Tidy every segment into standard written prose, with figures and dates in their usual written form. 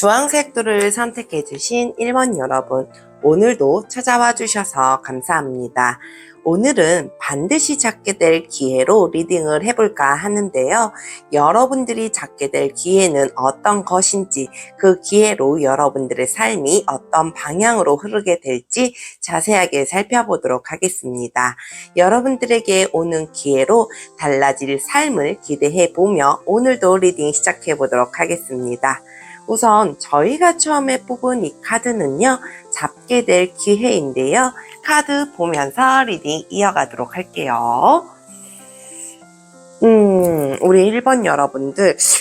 주황색 툴을 선택해 주신 1번 여러분, 오늘도 찾아와 주셔서 감사합니다. 오늘은 반드시 잡게 될 기회로 리딩을 해볼까 하는데요. 여러분들이 잡게 될 기회는 어떤 것인지, 그 기회로 여러분들의 삶이 어떤 방향으로 흐르게 될지 자세하게 살펴보도록 하겠습니다. 여러분들에게 오는 기회로 달라질 삶을 기대해 보며 오늘도 리딩 시작해 보도록 하겠습니다. 우선 저희가 처음에 뽑은 이 카드는요, 잡게 될 기회인데요. 카드 보면서 리딩 이어가도록 할게요. 우리 1번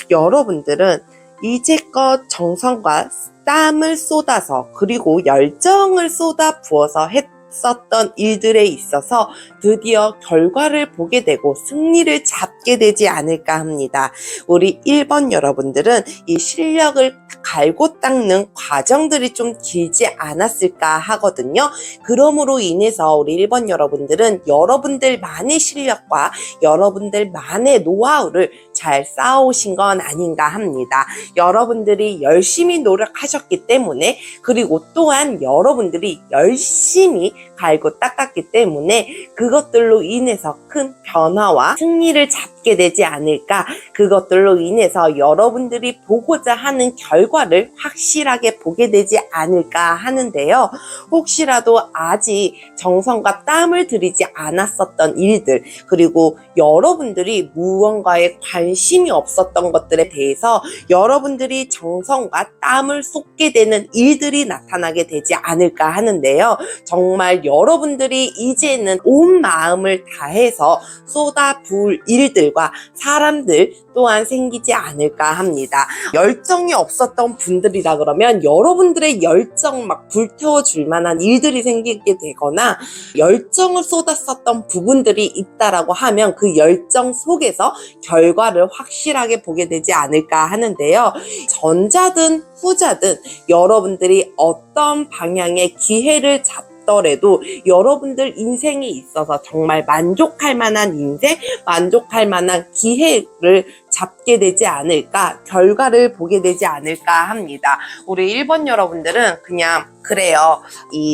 여러분들은 이제껏 정성과 땀을 쏟아서 그리고 열정을 쏟아 부어서 했었던 일들에 있어서 드디어 결과를 보게 되고 승리를 잡게 되지 않을까 합니다. 우리 1번 여러분들은 이 실력을 갈고 닦는 과정들이 좀 길지 않았을까 하거든요. 그러므로 인해서 우리 1번 여러분들은 여러분들만의 실력과 여러분들만의 노하우를 잘 쌓아오신 건 아닌가 합니다. 여러분들이 열심히 노력하셨기 때문에, 그리고 또한 여러분들이 열심히 갈고 닦았기 때문에 그것들로 인해서 큰 변화와 승리를 잡게 되지 않을까, 그것들로 인해서 여러분들이 보고자 하는 결과를 확실하게 보게 되지 않을까 하는데요. 혹시라도 아직 정성과 땀을 들이지 않았었던 일들, 그리고 여러분들이 무언가에 관심이 없었던 것들에 대해서 여러분들이 정성과 땀을 쏟게 되는 일들이 나타나게 되지 않을까 하는데요. 정말 여러분들이 이제는 온 마음을 다해서 쏟아 부을 일들과 사람들 또한 생기지 않을까 합니다. 열정이 없었던 분들이라 그러면 여러분들의 열정 막 불태워줄 만한 일들이 생기게 되거나, 열정을 쏟았었던 부분들이 있다라고 하면 그 열정 속에서 결과를 확실하게 보게 되지 않을까 하는데요. 전자든 후자든 여러분들이 어떤 방향의 기회를 더라도 여러분들 인생에 있어서 정말 만족할 만한 인생, 만족할 만한 기회를 잡게 되지 않을까, 결과를 보게 되지 않을까 합니다. 우리 1번 여러분들은 그냥 그래요.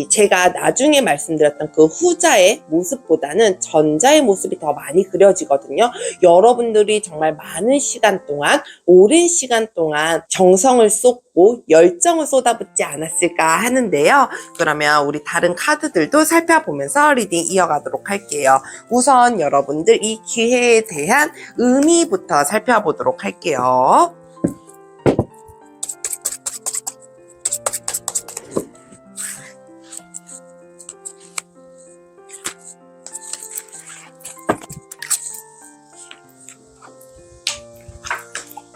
제가 나중에 말씀드렸던 그 후자의 모습보다는 전자의 모습이 더 많이 그려지거든요. 여러분들이 정말 많은 시간 동안, 오랜 시간 동안 정성을 쏟고 열정을 쏟아붓지 않았을까 하는데요. 그러면 우리 다른 카드들도 살펴보면서 리딩 이어가도록 할게요. 우선 여러분들 이 기회에 대한 의미부터 살펴보도록 할게요.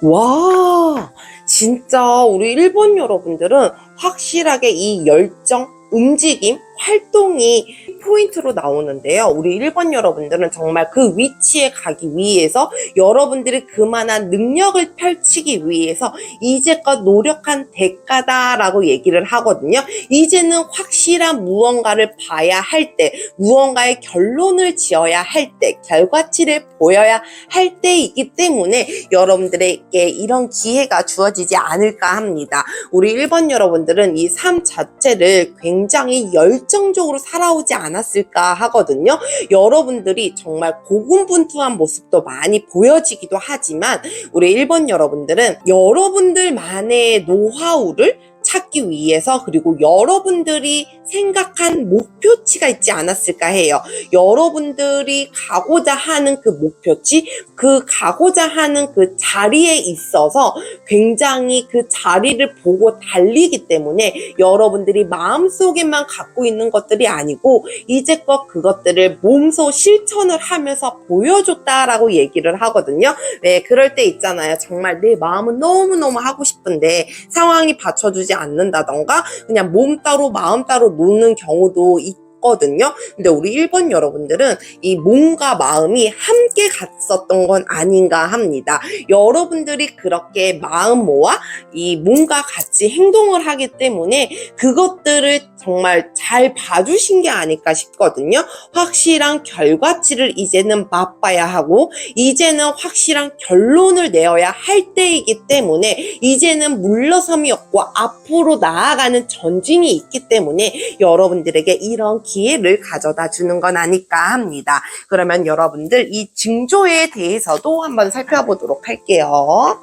와, 진짜 우리 1번 여러분들은 확실하게 이 열정, 움직임, 활동이 포인트로 나오는데요. 우리 1번 여러분들은 정말 그 위치에 가기 위해서 여러분들이 그만한 능력을 펼치기 위해서 이제껏 노력한 대가다라고 얘기를 하거든요. 이제는 확실한 무언가를 봐야 할 때, 무언가의 결론을 지어야 할 때, 결과치를 보여야 할 때이기 때문에 여러분들에게 이런 기회가 주어지지 않을까 합니다. 우리 1번 여러분들은 이 삶 자체를 굉장히 열정적으로 살아오지 않았을까 하거든요. 여러분들이 정말 고군분투한 모습도 많이 보여지기도 하지만 우리 1번 여러분들은 여러분들만의 노하우를 찾기 위해서, 그리고 여러분들이 생각한 목표치가 있지 않았을까 해요. 여러분들이 가고자 하는 그 목표치, 그 가고자 하는 그 자리에 있어서 굉장히 그 자리를 보고 달리기 때문에 여러분들이 마음속에만 갖고 있는 것들이 아니고 이제껏 그것들을 몸소 실천을 하면서 보여줬다라고 얘기를 하거든요. 네, 그럴 때 있잖아요. 정말 내 마음은 너무너무 하고 싶은데 상황이 받쳐주지 않는다던가 그냥 몸 따로 마음 따로 노는 경우도 갔거든요. 근데 우리 1번 여러분들은 이 몸과 마음이 함께 갔었던 건 아닌가 합니다. 여러분들이 그렇게 마음 모아 이 몸과 같이 행동을 하기 때문에 그것들을 정말 잘 봐주신 게 아닐까 싶거든요. 확실한 결과치를 이제는 맛봐야 하고 이제는 확실한 결론을 내어야 할 때이기 때문에 이제는 물러섬이 없고 앞으로 나아가는 전진이 있기 때문에 여러분들에게 이런 기회를 가져다 주는 건 아닐까 합니다. 그러면 여러분들 이 징조에 대해서도 한번 살펴보도록 할게요.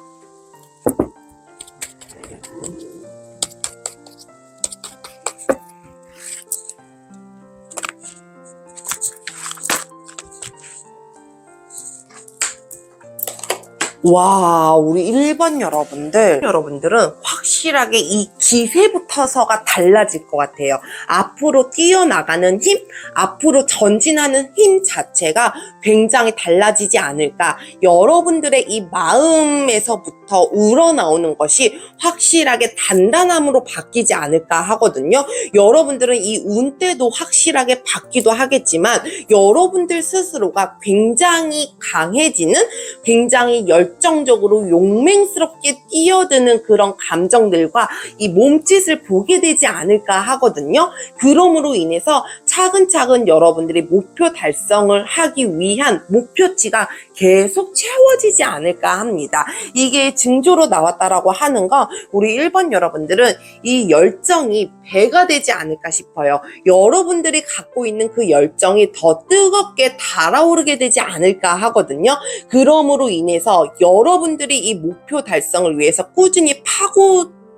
와, 우리 1번 여러분들은 확실하게 이 기세부터서가 달라질 것 같아요. 앞으로 뛰어나가는 힘, 앞으로 전진하는 힘 자체가 굉장히 달라지지 않을까. 여러분들의 이 마음에서부터 우러나오는 것이 확실하게 단단함으로 바뀌지 않을까 하거든요. 여러분들은 이 운때도 확실하게 받기도 하겠지만 여러분들 스스로가 굉장히 강해지는, 굉장히 열정적으로 용맹스럽게 뛰어드는 그런 감정들과 이 몸짓을 보게 되지 않을까 하거든요. 그러므로 인해서 차근차근 여러분들이 목표 달성을 하기 위한 목표치가 계속 채워지지 않을까 합니다. 이게 징조로 나왔다라고 하는 건 우리 1번 여러분들은 이 열정이 배가 되지 않을까 싶어요. 여러분들이 갖고 있는 그 열정이 더 뜨겁게 달아오르게 되지 않을까 하거든요. 그러므로 인해서 여러분들이 이 목표 달성을 위해서 꾸준히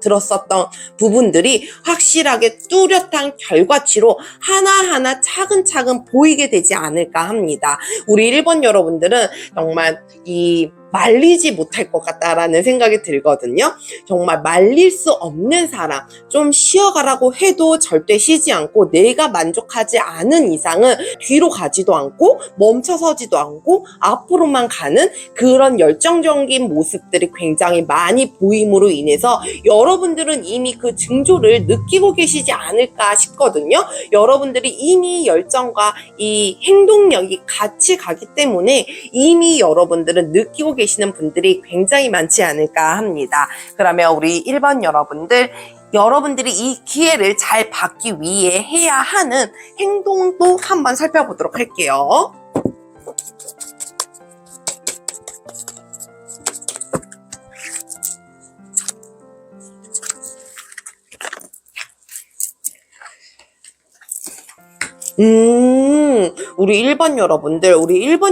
들었었던 부분들이 확실하게 뚜렷한 결과치로 하나하나 차근차근 보이게 되지 않을까 합니다. 우리 1번 여러분들은 정말 말리지 못할 것 같다라는 생각이 들거든요. 정말 말릴 수 없는 사람, 좀 쉬어가라고 해도 절대 쉬지 않고 내가 만족하지 않은 이상은 뒤로 가지도 않고 멈춰서지도 않고 앞으로만 가는 그런 열정적인 모습들이 굉장히 많이 보임으로 인해서 여러분들은 이미 그 징조를 느끼고 계시지 않을까 싶거든요. 여러분들이 이미 열정과 이 행동력이 같이 가기 때문에 이미 여러분들은 느끼고 계시는 분들이 굉장히 많지 않을까 합니다. 그러면 우리 1번 여러분들이 이 기회를 잘 받기 위해 해야 하는 행동도 한번 살펴보도록 할게요. 우리 1번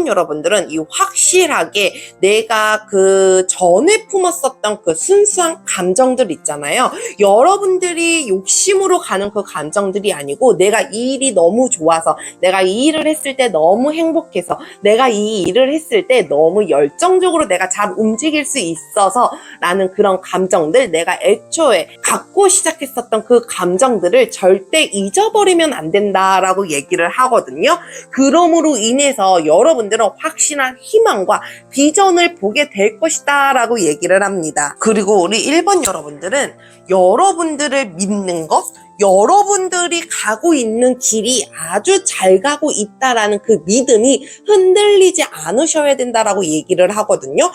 여러분들은 이 확실하게 내가 그 전에 품었었던 그 순수한 감정들 있잖아요. 여러분들이 욕심으로 가는 그 감정들이 아니고 내가 이 일이 너무 좋아서, 내가 이 일을 했을 때 너무 행복해서, 내가 이 일을 했을 때 너무 열정적으로 내가 잘 움직일 수 있어서 라는 그런 감정들, 내가 애초에 갖고 시작했었던 그 감정들을 절대 잊어버리면 안 된다라고 얘기를 하거든요. 그러므로 인해서 여러분들은 확실한 희망과 비전을 보게 될 것이다 라고 얘기를 합니다. 그리고 우리 1번 여러분들은 여러분들을 믿는 것, 여러분들이 가고 있는 길이 아주 잘 가고 있다라는 그 믿음이 흔들리지 않으셔야 된다라고 얘기를 하거든요.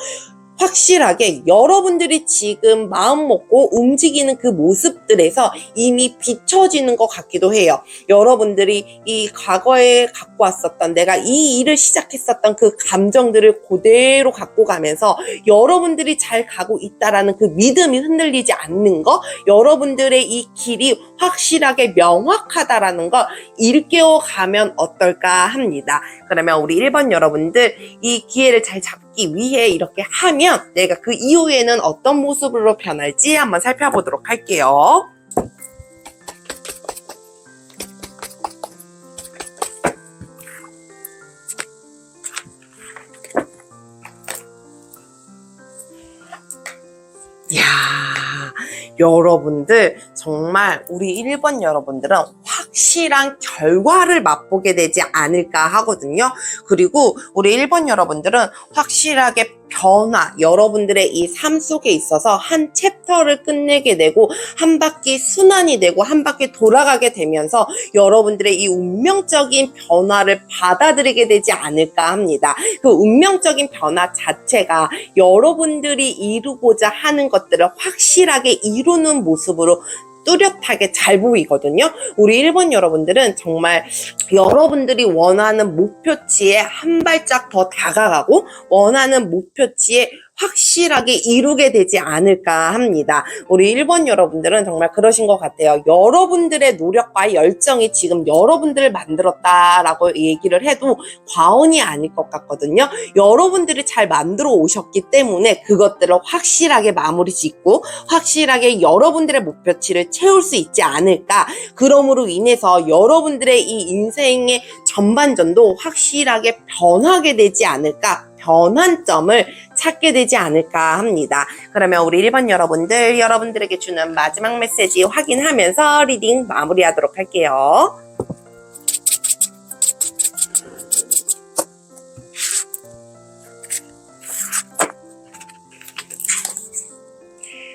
확실하게 여러분들이 지금 마음 먹고 움직이는 그 모습들에서 이미 비춰지는 것 같기도 해요. 여러분들이 이 과거에 갖고 왔었던, 내가 이 일을 시작했었던 그 감정들을 그대로 갖고 가면서 여러분들이 잘 가고 있다라는 그 믿음이 흔들리지 않는 거, 여러분들의 이 길이 확실하게 명확하다라는 걸 일깨워 가면 어떨까 합니다. 그러면 우리 1번 여러분들 이 기회를 잘 잡기 위해 이렇게 하면 내가 그 이후에는 어떤 모습으로 변할지 한번 살펴보도록 할게요. 이야, 여러분들 정말 우리 1번 여러분들은 확실한 결과를 맛보게 되지 않을까 하거든요. 그리고 우리 1번 여러분들은 확실하게 변화, 여러분들의 이 삶 속에 있어서 한 챕터를 끝내게 되고 한 바퀴 순환이 되고 한 바퀴 돌아가게 되면서 여러분들의 이 운명적인 변화를 받아들이게 되지 않을까 합니다. 그 운명적인 변화 자체가 여러분들이 이루고자 하는 것들을 확실하게 이루는 모습으로 뚜렷하게 잘 보이거든요. 우리 1번 여러분들은 정말 여러분들이 원하는 목표치에 한 발짝 더 다가가고 원하는 목표치에 확실하게 이루게 되지 않을까 합니다. 우리 1번 여러분들은 정말 그러신 것 같아요. 여러분들의 노력과 열정이 지금 여러분들을 만들었다라고 얘기를 해도 과언이 아닐 것 같거든요. 여러분들이 잘 만들어 오셨기 때문에 그것들을 확실하게 마무리 짓고 확실하게 여러분들의 목표치를 채울 수 있지 않을까. 그러므로 인해서 여러분들의 이 인생의 전반전도 확실하게 변하게 되지 않을까. 변환점을 찾게 되지 않을까 합니다. 그러면 우리 1번 여러분들, 여러분들에게 주는 마지막 메시지 확인하면서 리딩 마무리하도록 할게요.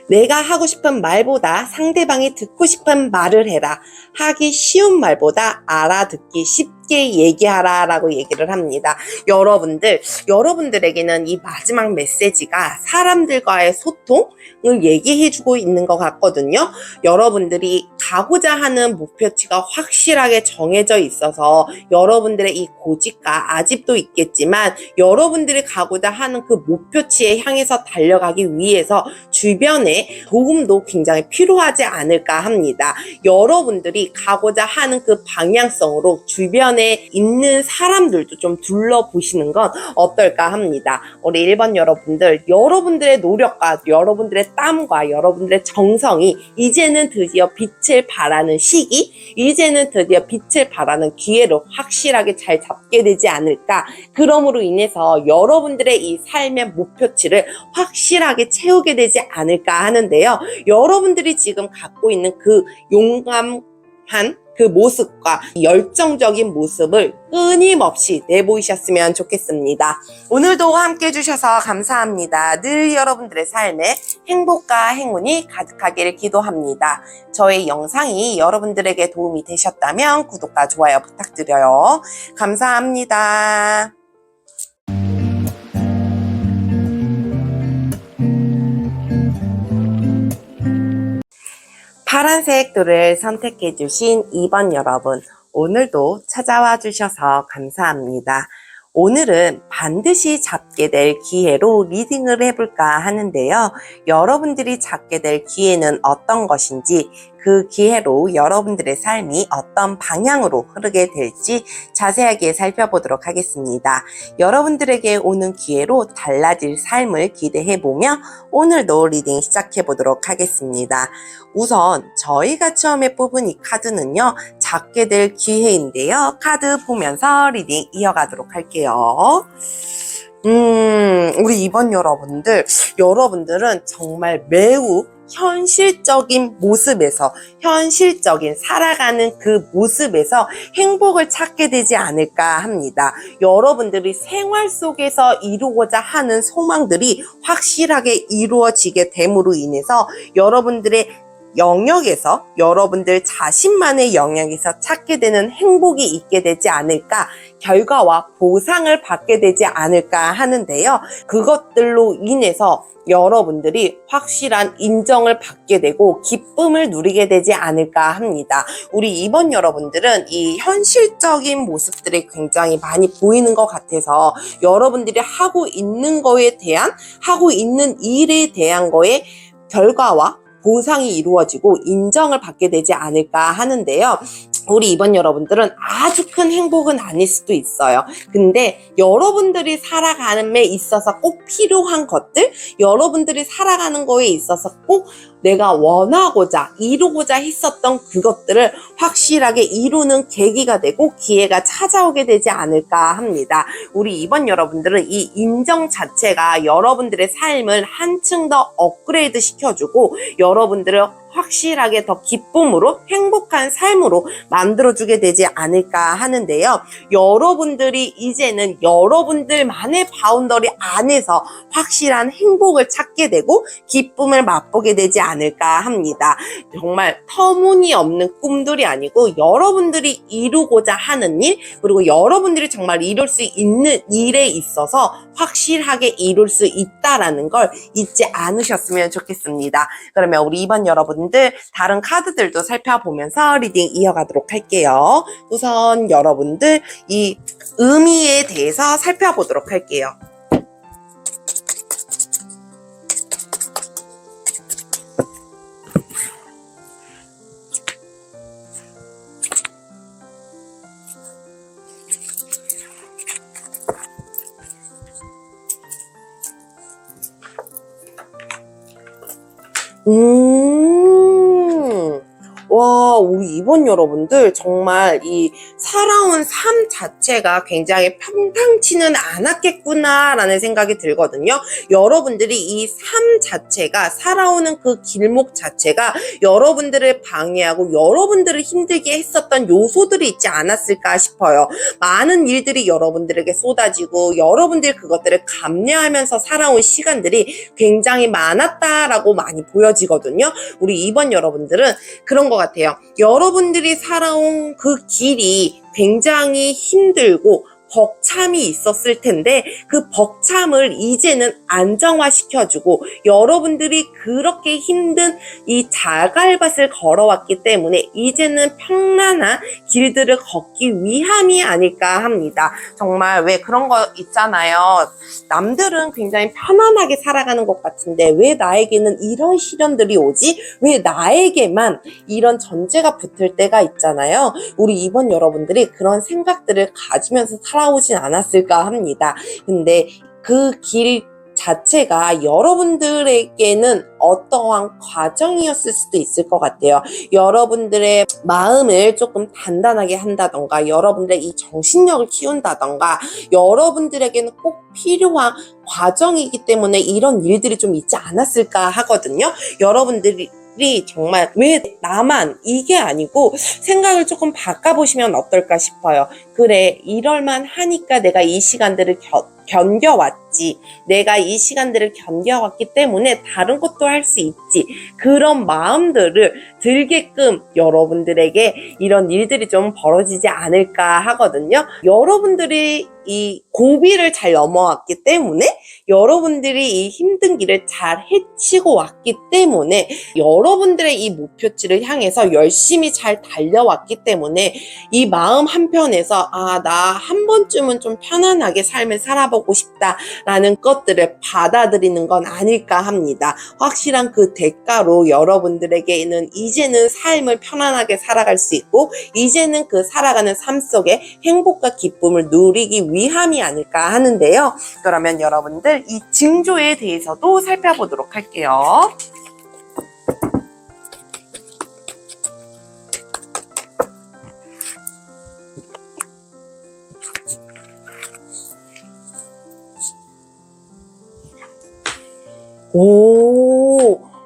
내가 하고 싶은 말보다 상대방이 듣고 싶은 말을 해라. 하기 쉬운 말보다 알아듣기 쉽게 얘기하라 라고 얘기를 합니다. 여러분들에게는 이 마지막 메시지가 사람들과의 소통을 얘기해주고 있는 것 같거든요. 여러분들이 가고자 하는 목표치가 확실하게 정해져 있어서 여러분들의 이 고집과 아집도 있겠지만 여러분들이 가고자 하는 그 목표치에 향해서 달려가기 위해서 주변에 도움도 굉장히 필요하지 않을까 합니다. 여러분들이 가고자 하는 그 방향성으로 주변에 있는 사람들도 좀 둘러보시는 건 어떨까 합니다. 우리 1번 여러분들, 여러분들의 노력과 여러분들의 땀과 여러분들의 정성이 이제는 드디어 빛을 발하는 시기, 이제는 드디어 빛을 발하는 기회로 확실하게 잘 잡게 되지 않을까. 그러므로 인해서 여러분들의 이 삶의 목표치를 확실하게 채우게 되지 않을까 하는데요. 여러분들이 지금 갖고 있는 그 용감한 그 모습과 열정적인 모습을 끊임없이 내보이셨으면 좋겠습니다. 오늘도 함께 해주셔서 감사합니다. 늘 여러분들의 삶에 행복과 행운이 가득하기를 기도합니다. 저의 영상이 여러분들에게 도움이 되셨다면 구독과 좋아요 부탁드려요. 감사합니다. 파란색 돌을 선택해 주신 2번 여러분, 오늘도 찾아와 주셔서 감사합니다. 오늘은 반드시 잡게 될 기회로 리딩을 해볼까 하는데요. 여러분들이 잡게 될 기회는 어떤 것인지, 그 기회로 여러분들의 삶이 어떤 방향으로 흐르게 될지 자세하게 살펴보도록 하겠습니다. 여러분들에게 오는 기회로 달라질 삶을 기대해보며 오늘도 리딩 시작해보도록 하겠습니다. 우선 저희가 처음에 뽑은 이 카드는요, 잡게 될 기회인데요. 카드 보면서 리딩 이어가도록 할게요. 우리 2번 여러분들은 정말 매우 현실적인 모습에서, 현실적인 살아가는 그 모습에서 행복을 찾게 되지 않을까 합니다. 여러분들이 생활 속에서 이루고자 하는 소망들이 확실하게 이루어지게 됨으로 인해서 여러분들의 영역에서, 여러분들 자신만의 영역에서 찾게 되는 행복이 있게 되지 않을까, 결과와 보상을 받게 되지 않을까 하는데요. 그것들로 인해서 여러분들이 확실한 인정을 받게 되고 기쁨을 누리게 되지 않을까 합니다. 우리 2번 여러분들은 이 현실적인 모습들이 굉장히 많이 보이는 것 같아서 여러분들이 하고 있는 거에 대한, 하고 있는 일에 대한 거에 결과와 보상이 이루어지고 인정을 받게 되지 않을까 하는데요. 우리 2번 여러분들은 아주 큰 행복은 아닐 수도 있어요. 근데 여러분들이 살아가는 데 있어서 꼭 필요한 것들, 여러분들이 살아가는 거에 있어서 꼭 내가 원하고자 이루고자 했었던 그것들을 확실하게 이루는 계기가 되고 기회가 찾아오게 되지 않을까 합니다. 우리 2번 여러분들은 이 인정 자체가 여러분들의 삶을 한층 더 업그레이드 시켜주고 여러분들을 확실하게 더 기쁨으로 행복한 삶으로 만들어주게 되지 않을까 하는데요. 여러분들이 이제는 여러분들만의 바운더리 안에서 확실한 행복을 찾게 되고 기쁨을 맛보게 되지 않을까 합니다. 정말 터무니없는 꿈들이 아니고 여러분들이 이루고자 하는 일, 그리고 여러분들이 정말 이룰 수 있는 일에 있어서 확실하게 이룰 수 있다라는 걸 잊지 않으셨으면 좋겠습니다. 그러면 우리 2번 여러분들 다른 카드들도 살펴보면서 리딩 이어가도록 할게요. 우선 여러분들 이 의미에 대해서 살펴보도록 할게요. 와, 우리 2번 여러분들 정말 이 살아온 삶 자체가 굉장히 평탄치는 않았겠구나 라는 생각이 들거든요. 여러분들이 이 삶 자체가 살아오는 그 길목 자체가 여러분들을 방해하고 여러분들을 힘들게 했었던 요소들이 있지 않았을까 싶어요. 많은 일들이 여러분들에게 쏟아지고 여러분들이 그것들을 감내하면서 살아온 시간들이 굉장히 많았다라고 많이 보여지거든요. 우리 2번 여러분들은 그런 것 같아요. 여러분들이 살아온 그 길이 굉장히 힘들고 벅참이 있었을 텐데 그 벅참을 이제는 안정화시켜주고 여러분들이 그렇게 힘든 이 자갈밭을 걸어왔기 때문에 이제는 평안한 길들을 걷기 위함이 아닐까 합니다. 정말 왜 그런 거 있잖아요. 남들은 굉장히 편안하게 살아가는 것 같은데 왜 나에게는 이런 시련들이 오지? 왜 나에게만 이런 전제가 붙을 때가 있잖아요. 우리 2번 여러분들이 그런 생각들을 가지면서 살아오진 않았을까 합니다. 근데 그 길 자체가 여러분들에게는 어떠한 과정이었을 수도 있을 것 같아요. 여러분들의 마음을 조금 단단하게 한다던가 여러분들의 이 정신력을 키운다던가 여러분들에게는 꼭 필요한 과정이기 때문에 이런 일들이 좀 있지 않았을까 하거든요. 여러분들이 정말 왜 나만 이게 아니고 생각을 조금 바꿔보시면 어떨까 싶어요. 그래, 이럴만 하니까 내가 이 시간들을 견뎌왔지. 내가 이 시간들을 견뎌왔기 때문에 다른 것도 할 수 있지. 그런 마음들을 들게끔 여러분들에게 이런 일들이 좀 벌어지지 않을까 하거든요. 여러분들이 이 고비를 잘 넘어왔기 때문에 여러분들이 이 힘든 길을 잘 헤치고 왔기 때문에 여러분들의 이 목표치를 향해서 열심히 잘 달려왔기 때문에 이 마음 한편에서 나 한 번쯤은 좀 편안하게 삶을 살아보고 싶다라는 것들을 받아들이는 건 아닐까 합니다. 확실한 그 대가로 여러분들에게는 이제는 삶을 편안하게 살아갈 수 있고 이제는 그 살아가는 삶 속에 행복과 기쁨을 누리기 위함이 아닐까 하는데요. 그러면 여러분들 이 징조에 대해서도 살펴보도록 할게요.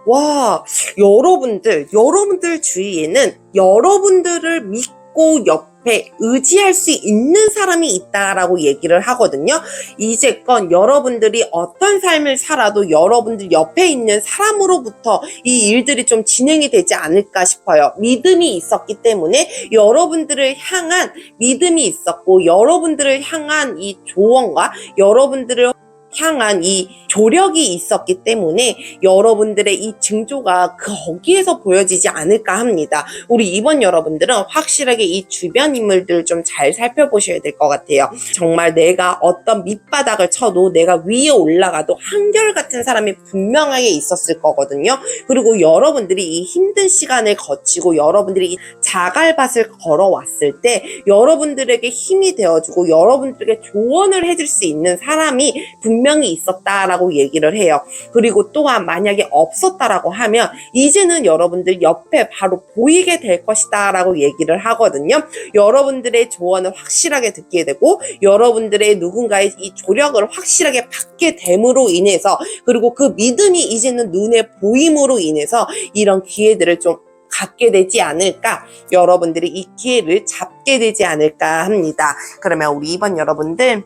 와, 여러분들 주위에는 여러분들을 믿고 옆에 의지할 수 있는 사람이 있다라고 얘기를 하거든요. 이제껏 여러분들이 어떤 삶을 살아도 여러분들 옆에 있는 사람으로부터 이 일들이 좀 진행이 되지 않을까 싶어요. 믿음이 있었기 때문에 여러분들을 향한 믿음이 있었고 여러분들을 향한 이 조언과 여러분들을 향한 이 조력이 있었기 때문에 여러분들의 이 징조가 거기에서 보여지지 않을까 합니다. 우리 2번 여러분들은 확실하게 이 주변 인물들 좀 잘 살펴보셔야 될 것 같아요. 정말 내가 어떤 밑바닥을 쳐도 내가 위에 올라가도 한결같은 사람이 분명하게 있었을 거거든요. 그리고 여러분들이 이 힘든 시간을 거치고 여러분들이 이 자갈밭을 걸어왔을 때 여러분들에게 힘이 되어주고 여러분들에게 조언을 해줄 수 있는 사람이 분명히 있었다라고 있다라고 얘기를 해요. 그리고 또한 만약에 없었다라고 하면 이제는 여러분들 옆에 바로 보이게 될 것이다 라고 얘기를 하거든요. 여러분들의 조언을 확실하게 듣게 되고 여러분들의 누군가의 이 조력을 확실하게 받게 됨으로 인해서, 그리고 그 믿음이 이제는 눈에 보임으로 인해서 이런 기회들을 좀 갖게 되지 않을까, 여러분들이 이 기회를 잡게 되지 않을까 합니다. 그러면 우리 이번 여러분들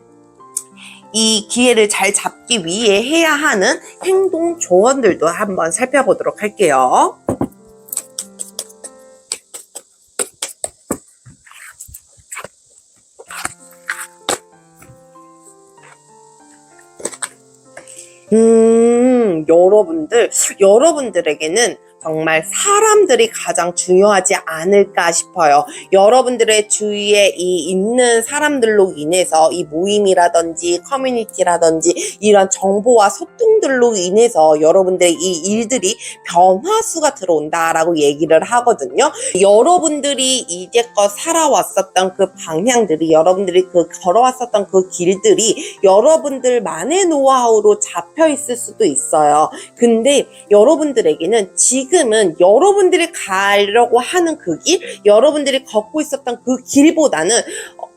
이 기회를 잘 잡기 위해 해야 하는 행동 조언들도 한번 살펴보도록 할게요. 여러분들에게는 정말 사람들이 가장 중요하지 않을까 싶어요. 여러분들의 주위에 있는 사람들로 인해서 이 모임이라든지 커뮤니티라든지 이런 정보와 소통들로 인해서 여러분들의 이 일들이 변화수가 들어온다라고 얘기를 하거든요. 여러분들이 이제껏 살아왔었던 그 방향들이, 여러분들이 걸어왔었던 그 길들이 여러분들만의 노하우로 잡혀 있을 수도 있어요. 근데 여러분들에게는 지금은 여러분들이 가려고 하는 그 길, 여러분들이 걷고 있었던 그 길보다는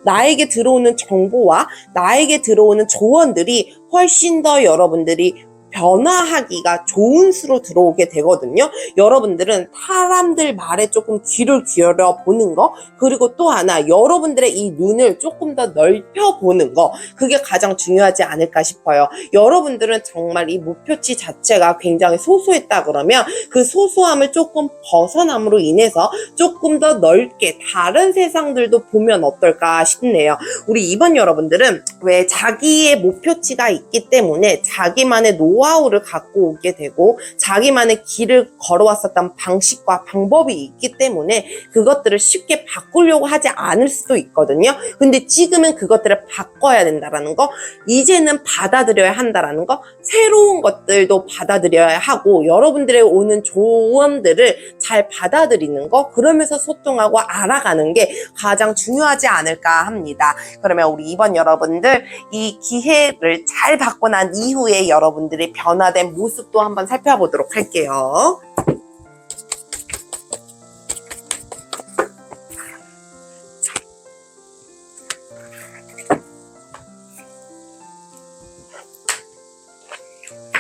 나에게 들어오는 정보와 나에게 들어오는 조언들이 훨씬 더 여러분들이 변화하기가 좋은 수로 들어오게 되거든요. 여러분들은 사람들 말에 조금 귀를 기울여 보는 거, 그리고 또 하나 여러분들의 이 눈을 조금 더 넓혀 보는 거, 그게 가장 중요하지 않을까 싶어요. 여러분들은 정말 이 목표치 자체가 굉장히 소소했다 그러면 그 소소함을 조금 벗어남으로 인해서 조금 더 넓게 다른 세상들도 보면 어떨까 싶네요. 우리 이번 여러분들은 왜 자기의 목표치가 있기 때문에 자기만의 노하우를 갖고 오게 되고 자기만의 길을 걸어왔었던 방식과 방법이 있기 때문에 그것들을 쉽게 바꾸려고 하지 않을 수도 있거든요. 근데 지금은 그것들을 바꿔야 된다라는 거, 이제는 받아들여야 한다라는 거, 새로운 것들도 받아들여야 하고 여러분들의 오는 조언들을 잘 받아들이는 거, 그러면서 소통하고 알아가는 게 가장 중요하지 않을까 합니다. 그러면 우리 이번 여러분들 이 기회를 잘 받고 난 이후에 여러분들의 변화된 모습도 한번 살펴보도록 할게요.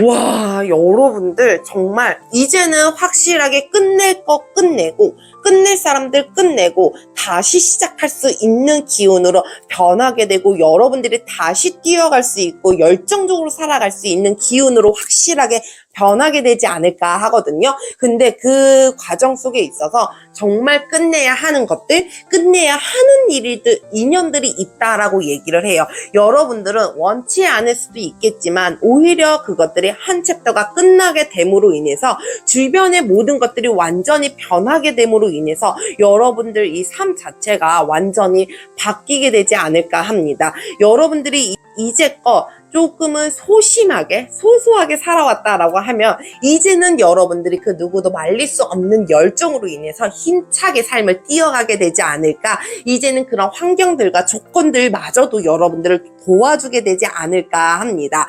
와, 여러분들 정말 이제는 확실하게 끝낼 거 끝내고 끝낼 사람들 끝내고 다시 시작할 수 있는 기운으로 변하게 되고 여러분들이 다시 뛰어갈 수 있고 열정적으로 살아갈 수 있는 기운으로 확실하게 변하게 되지 않을까 하거든요. 근데 그 과정 속에 있어서 정말 끝내야 하는 것들, 끝내야 하는 일들, 인연들이 있다라고 얘기를 해요. 여러분들은 원치 않을 수도 있겠지만 오히려 그것들이 한 챕터가 끝나게 됨으로 인해서 주변의 모든 것들이 완전히 변하게 됨으로 인해서 여러분들 이 삶 자체가 완전히 바뀌게 되지 않을까 합니다. 여러분들이 이제껏 조금은 소심하게 소소하게 살아왔다라고 하면 이제는 여러분들이 그 누구도 말릴 수 없는 열정으로 인해서 힘차게 삶을 뛰어가게 되지 않을까, 이제는 그런 환경들과 조건들마저도 여러분들을 도와주게 되지 않을까 합니다.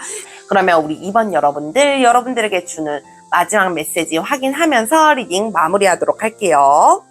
그러면 우리 이번 여러분들에게 주는 마지막 메시지 확인하면서 리딩 마무리하도록 할게요.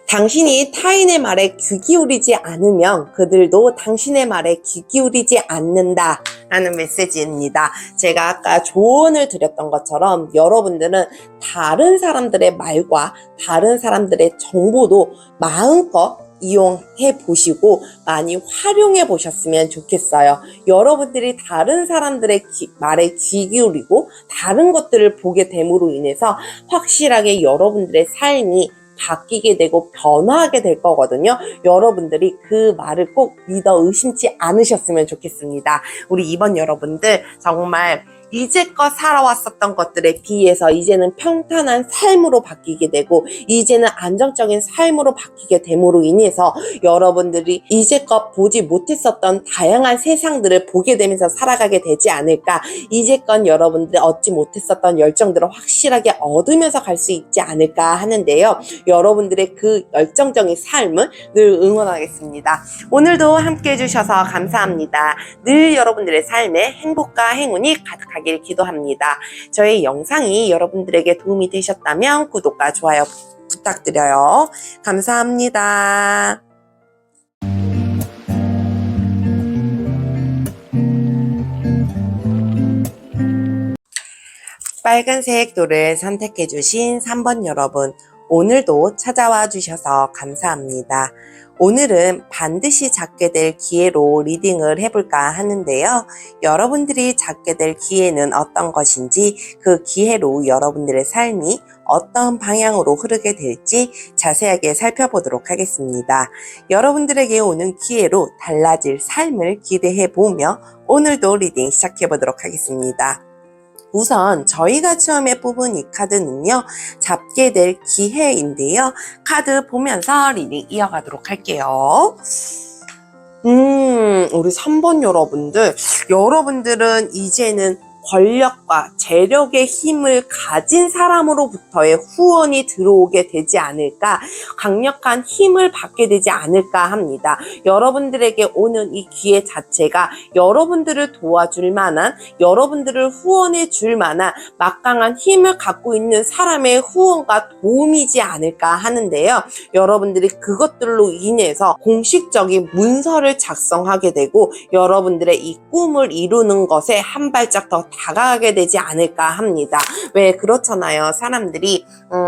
당신이 타인의 말에 귀 기울이지 않으면 그들도 당신의 말에 귀 기울이지 않는다 라는 메시지입니다. 제가 아까 조언을 드렸던 것처럼 여러분들은 다른 사람들의 말과 다른 사람들의 정보도 마음껏 이용해 보시고 많이 활용해 보셨으면 좋겠어요. 여러분들이 다른 사람들의 말에 귀 기울이고 다른 것들을 보게 됨으로 인해서 확실하게 여러분들의 삶이 바뀌게 되고 변화하게 될 거거든요. 여러분들이 그 말을 꼭 믿어 의심치 않으셨으면 좋겠습니다. 우리 이번 여러분들 정말 이제껏 살아왔었던 것들에 비해서 이제는 평탄한 삶으로 바뀌게 되고 이제는 안정적인 삶으로 바뀌게 됨으로 인해서 여러분들이 이제껏 보지 못했었던 다양한 세상들을 보게 되면서 살아가게 되지 않을까. 이제껏 여러분들이 얻지 못했었던 열정들을 확실하게 얻으면서 갈 수 있지 않을까 하는데요. 여러분들의 그 열정적인 삶은 늘 응원하겠습니다. 오늘도 함께 해주셔서 감사합니다. 늘 여러분들의 삶에 행복과 행운이 가득하길 기도합니다. 저희 영상이 여러분들에게 도움이 되셨다면 구독과 좋아요 부탁드려요. 감사합니다. 빨간색 돌을 선택해 주신 3번 여러분, 오늘도 찾아와 주셔서 감사합니다. 오늘은 반드시 잡게 될 기회로 리딩을 해볼까 하는데요. 여러분들이 잡게 될 기회는 어떤 것인지, 그 기회로 여러분들의 삶이 어떤 방향으로 흐르게 될지 자세하게 살펴보도록 하겠습니다. 여러분들에게 오는 기회로 달라질 삶을 기대해보며 오늘도 리딩 시작해보도록 하겠습니다. 우선 저희가 처음에 뽑은 이 카드는요, 잡게 될 기회인데요. 카드 보면서 리딩 이어가도록 할게요. 우리 3번 여러분들은 이제는 권력과 재력의 힘을 가진 사람으로부터의 후원이 들어오게 되지 않을까, 강력한 힘을 받게 되지 않을까 합니다. 여러분들에게 오는 이 기회 자체가 여러분들을 도와줄 만한, 여러분들을 후원해 줄 만한 막강한 힘을 갖고 있는 사람의 후원과 도움이지 않을까 하는데요. 여러분들이 그것들로 인해서 공식적인 문서를 작성하게 되고 여러분들의 이 꿈을 이루는 것에 한 발짝 더 다가가게 되지 않을까 합니다. 왜 그렇잖아요. 사람들이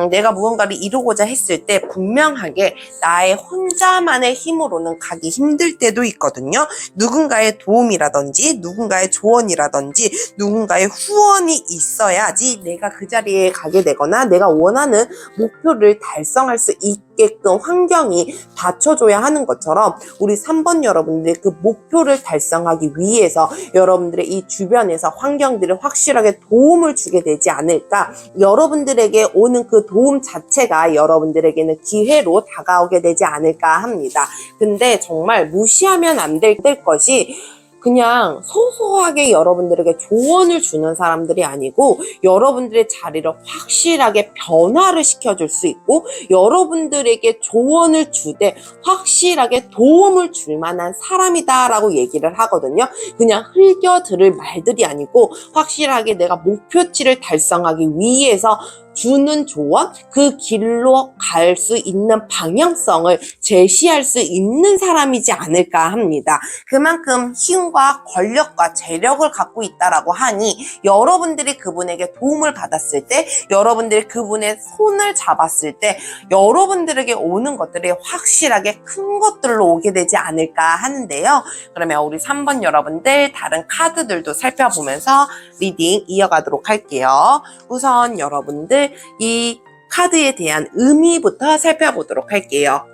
내가 무언가를 이루고자 했을 때 분명하게 나의 혼자만의 힘으로는 가기 힘들 때도 있거든요. 누군가의 도움이라든지 누군가의 조언이라든지 누군가의 후원이 있어야지 내가 그 자리에 가게 되거나 내가 원하는 목표를 달성할 수 있게끔 환경이 받쳐줘야 하는 것처럼 우리 3번 여러분들의 그 목표를 달성하기 위해서 여러분들의 이 주변에서 환경들을 확실하게 도움을 주게 되지 않을까. 여러분들에게 오는 그 도움 자체가 여러분들에게는 기회로 다가오게 되지 않을까 합니다. 근데 정말 무시하면 안 될 것이 그냥 소소하게 여러분들에게 조언을 주는 사람들이 아니고 여러분들의 자리를 확실하게 변화를 시켜줄 수 있고 여러분들에게 조언을 주되 확실하게 도움을 줄 만한 사람이다라고 얘기를 하거든요. 그냥 흘겨들을 말들이 아니고 확실하게 내가 목표치를 달성하기 위해서 주는 조언, 그 길로 갈 수 있는 방향성을 제시할 수 있는 사람이지 않을까 합니다. 그만큼 힘과 권력과 재력을 갖고 있다라고 하니 여러분들이 그분에게 도움을 받았을 때, 여러분들이 그분의 손을 잡았을 때 여러분들에게 오는 것들이 확실하게 큰 것들로 오게 되지 않을까 하는데요. 그러면 우리 3번 여러분들 다른 카드들도 살펴보면서 리딩 이어가도록 할게요. 우선 여러분들 이 카드에 대한 의미부터 살펴보도록 할게요.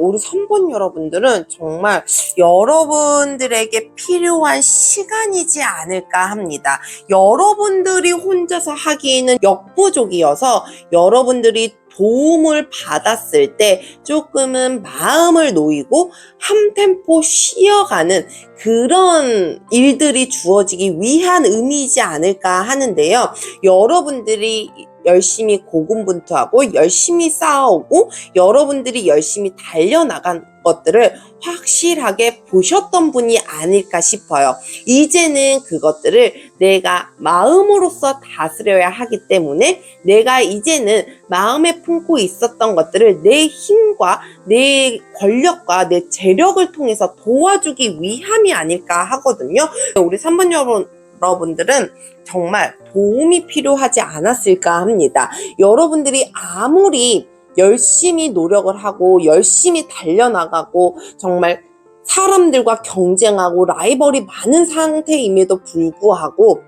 우리 3번 여러분들은 정말 여러분들에게 필요한 시간이지 않을까 합니다. 여러분들이 혼자서 하기에는 역부족이어서 여러분들이 도움을 받았을 때 조금은 마음을 놓이고 한 템포 쉬어가는 그런 일들이 주어지기 위한 의미이지 않을까 하는데요. 여러분들이 열심히 고군분투하고 열심히 싸우고 여러분들이 열심히 달려나간 것들을 확실하게 보셨던 분이 아닐까 싶어요. 이제는 그것들을 내가 마음으로서 다스려야 하기 때문에 내가 이제는 마음에 품고 있었던 것들을 내 힘과 내 권력과 내 재력을 통해서 도와주기 위함이 아닐까 하거든요. 우리 3번 여러분들은 정말 도움이 필요하지 않았을까 합니다. 여러분들이 아무리 열심히 노력을 하고 열심히 달려나가고 정말 사람들과 경쟁하고 라이벌이 많은 상태임에도 불구하고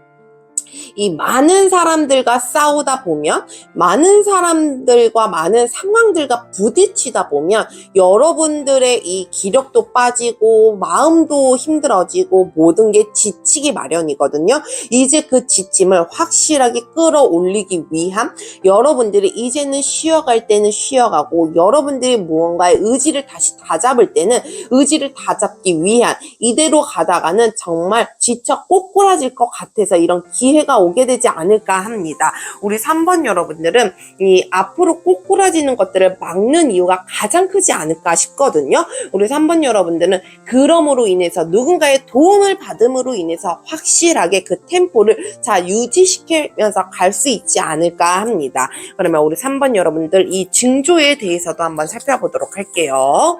이 많은 사람들과 싸우다 보면, 많은 사람들과 많은 상황들과 부딪히다 보면 여러분들의 이 기력도 빠지고 마음도 힘들어지고 모든 게 지치기 마련이거든요. 이제 그 지침을 확실하게 끌어올리기 위한, 여러분들이 이제는 쉬어갈 때는 쉬어가고 여러분들이 무언가의 의지를 다시 다잡을 때는 의지를 다잡기 위한, 이대로 가다가는 정말 지쳐 꼬꾸라질 것 같아서 이런 기회가 오게 되지 않을까 합니다. 우리 3번 여러분들은 이 앞으로 꼬꾸라지는 것들을 막는 이유가 가장 크지 않을까 싶거든요. 우리 3번 여러분들은 그럼으로 인해서 누군가의 도움을 받음으로 인해서 확실하게 그 템포를 잘 유지시키면서 갈 수 있지 않을까 합니다. 그러면 우리 3번 여러분들 이 징조에 대해서도 한번 살펴보도록 할게요.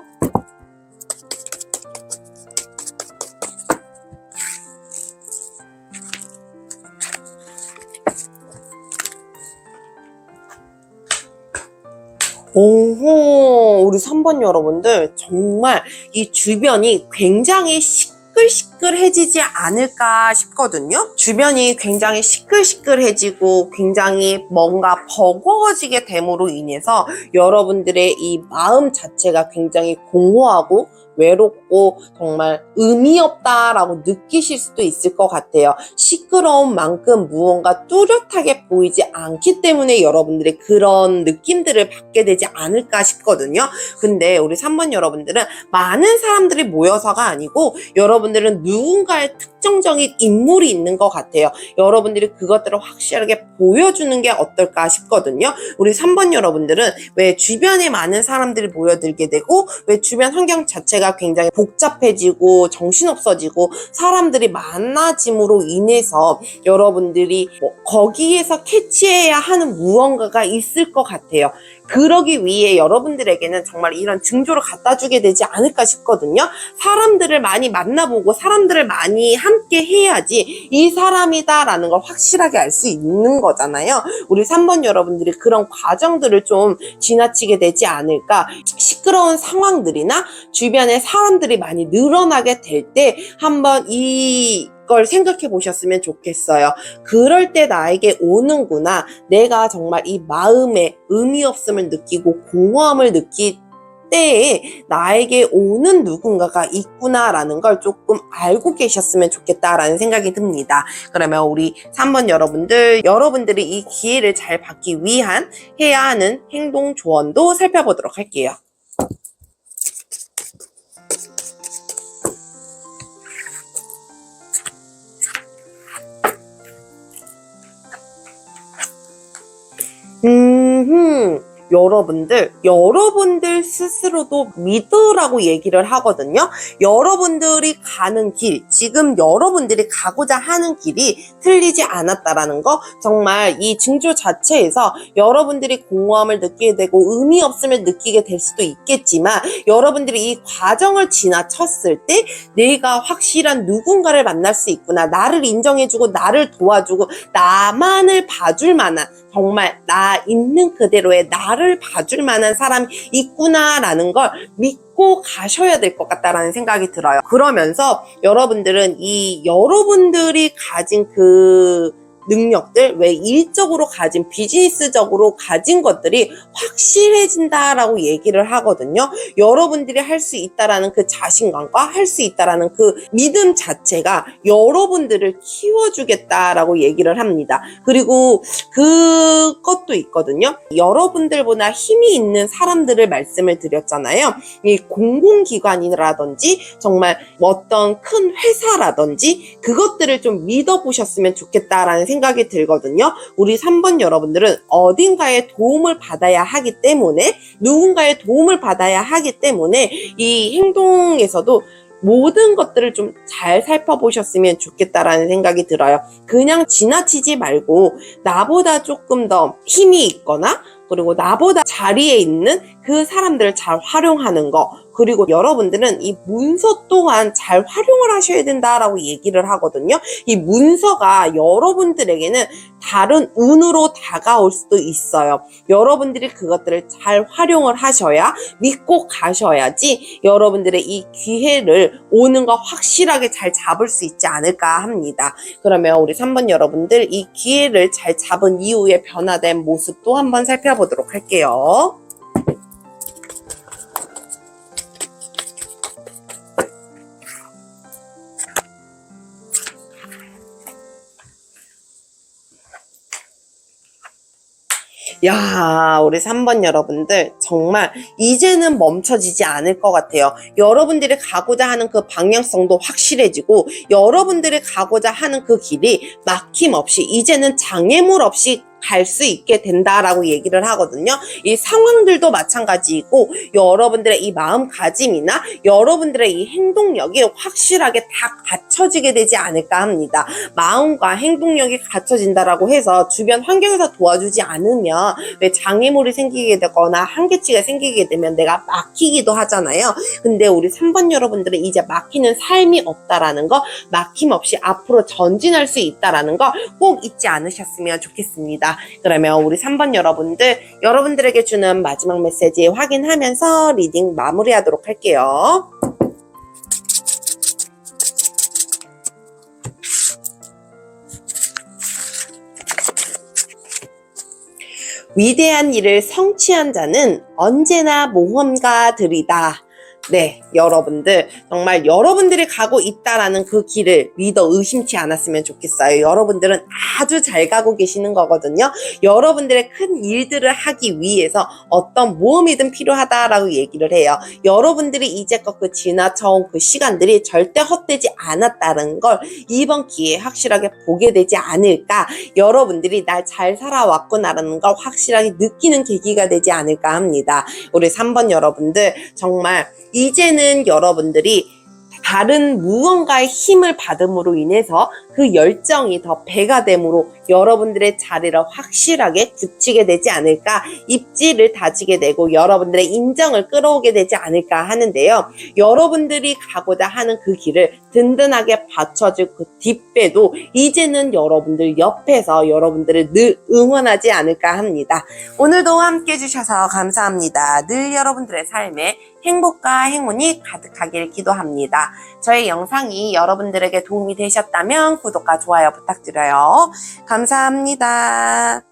오호, 우리 3번 여러분들 정말 이 주변이 굉장히 시끌시끌해지지 않을까 싶거든요. 주변이 굉장히 시끌시끌해지고 굉장히 뭔가 버거워지게 됨으로 인해서 여러분들의 이 마음 자체가 굉장히 공허하고 외롭고 정말 의미 없다라고 느끼실 수도 있을 것 같아요. 시끄러운 만큼 무언가 뚜렷하게 보이지 않기 때문에 여러분들이 그런 느낌들을 받게 되지 않을까 싶거든요. 근데 우리 3번 여러분들은 많은 사람들이 모여서가 아니고 여러분들은 누군가의 특정적인 인물이 있는 것 같아요. 여러분들이 그것들을 확실하게 보여주는 게 어떨까 싶거든요. 우리 3번 여러분들은 왜 주변에 많은 사람들이 모여들게 되고 왜 주변 환경 자체가 굉장히 복잡해지고 정신없어지고 사람들이 많아짐으로 인해서 여러분들이 거기에서 캐치해야 하는 무언가가 있을 것 같아요. 그러기 위해 여러분들에게는 정말 이런 징조를 갖다 주게 되지 않을까 싶거든요. 사람들을 많이 만나보고 사람들을 많이 함께 해야지 이 사람이다라는 걸 확실하게 알 수 있는 거잖아요. 우리 3번 여러분들이 그런 과정들을 좀 지나치게 되지 않을까. 시끄러운 상황들이나 주변에 사람들이 많이 늘어나게 될 때 한번 걸 생각해 보셨으면 좋겠어요. 그럴 때 나에게 오는구나. 내가 정말 이 마음에 의미 없음을 느끼고 공허함을 느낄 때에 나에게 오는 누군가가 있구나라는 걸 조금 알고 계셨으면 좋겠다라는 생각이 듭니다. 그러면 우리 3번 여러분들이 이 기회를 잘 받기 위한 해야 하는 행동 조언도 살펴보도록 할게요. 여러분들 스스로도 믿으라고 얘기를 하거든요. 여러분들이 가는 길, 지금 여러분들이 가고자 하는 길이 틀리지 않았다라는 거, 정말 이 징조 자체에서 여러분들이 공허함을 느끼게 되고 의미 없음을 느끼게 될 수도 있겠지만 여러분들이 이 과정을 지나쳤을 때 내가 확실한 누군가를 만날 수 있구나, 나를 인정해주고 나를 도와주고 나만을 봐줄 만한, 정말 나 있는 그대로의 나를 봐줄 만한 사람이 있구나라는 걸 믿고 가셔야 될 것 같다라는 생각이 들어요. 그러면서 여러분들은 여러분들이 가진 그 능력들, 왜 일적으로 가진, 비즈니스적으로 가진 것들이 확실해진다라고 얘기를 하거든요. 여러분들이 할 수 있다라는 그 자신감과 할 수 있다라는 그 믿음 자체가 여러분들을 키워주겠다라고 얘기를 합니다. 그리고 그것도 있거든요. 여러분들보다 힘이 있는 사람들을 말씀을 드렸잖아요. 이 공공기관이라든지 정말 어떤 큰 회사라든지 그것들을 좀 믿어보셨으면 좋겠다라는 생각이 들거든요. 우리 3번 여러분들은 어딘가에 도움을 받아야 하기 때문에, 누군가의 도움을 받아야 하기 때문에 이 행동에서도 모든 것들을 좀 잘 살펴보셨으면 좋겠다라는 생각이 들어요. 그냥 지나치지 말고 나보다 조금 더 힘이 있거나 그리고 나보다 자리에 있는 그 사람들을 잘 활용하는 거, 그리고 여러분들은 이 문서 또한 잘 활용을 하셔야 된다라고 얘기를 하거든요. 이 문서가 여러분들에게는 다른 운으로 다가올 수도 있어요. 여러분들이 그것들을 잘 활용을 하셔야, 믿고 가셔야지 여러분들의 이 기회를 오는 거 확실하게 잘 잡을 수 있지 않을까 합니다. 그러면 우리 3번 여러분들, 이 기회를 잘 잡은 이후에 변화된 모습도 한번 살펴보도록 할게요. 야, 우리 3번 여러분들 정말 이제는 멈춰지지 않을 것 같아요. 여러분들이 가고자 하는 그 방향성도 확실해지고, 여러분들이 가고자 하는 그 길이 막힘없이, 이제는 장애물 없이 갈 수 있게 된다라고 얘기를 하거든요. 이 상황들도 마찬가지이고, 여러분들의 이 마음가짐이나 여러분들의 이 행동력이 확실하게 다 갖춰지게 되지 않을까 합니다. 마음과 행동력이 갖춰진다라고 해서 주변 환경에서 도와주지 않으면 왜 장애물이 생기게 되거나 한계치가 생기게 되면 내가 막히기도 하잖아요. 근데 우리 3번 여러분들은 이제 막히는 삶이 없다라는 거, 막힘없이 앞으로 전진할 수 있다라는 거 꼭 잊지 않으셨으면 좋겠습니다. 그러면 우리 3번 여러분들, 여러분들에게 주는 마지막 메시지 확인하면서 리딩 마무리하도록 할게요. 위대한 일을 성취한 자는 언제나 모험가들이다. 네, 여러분들 정말 여러분들이 가고 있다라는 그 길을 믿어 의심치 않았으면 좋겠어요. 여러분들은 아주 잘 가고 계시는 거거든요. 여러분들의 큰 일들을 하기 위해서 어떤 모험이든 필요하다라고 얘기를 해요. 여러분들이 이제껏 그 지나쳐온 그 시간들이 절대 헛되지 않았다는 걸 이번 기회에 확실하게 보게 되지 않을까, 여러분들이 날 잘 살아왔구나라는 걸 확실하게 느끼는 계기가 되지 않을까 합니다. 우리 3번 여러분들 정말 이제는 여러분들이 다른 무언가의 힘을 받음으로 인해서 그 열정이 더 배가 됨으로 여러분들의 자리를 확실하게 굳히게 되지 않을까, 입지를 다지게 되고 여러분들의 인정을 끌어오게 되지 않을까 하는데요. 여러분들이 가고자 하는 그 길을 든든하게 받쳐줄 그 뒷배도 이제는 여러분들 옆에서 여러분들을 늘 응원하지 않을까 합니다. 오늘도 함께 해주셔서 감사합니다. 늘 여러분들의 삶에 행복과 행운이 가득하길 기도합니다. 저의 영상이 여러분들에게 도움이 되셨다면 구독과 좋아요 부탁드려요. 감사합니다.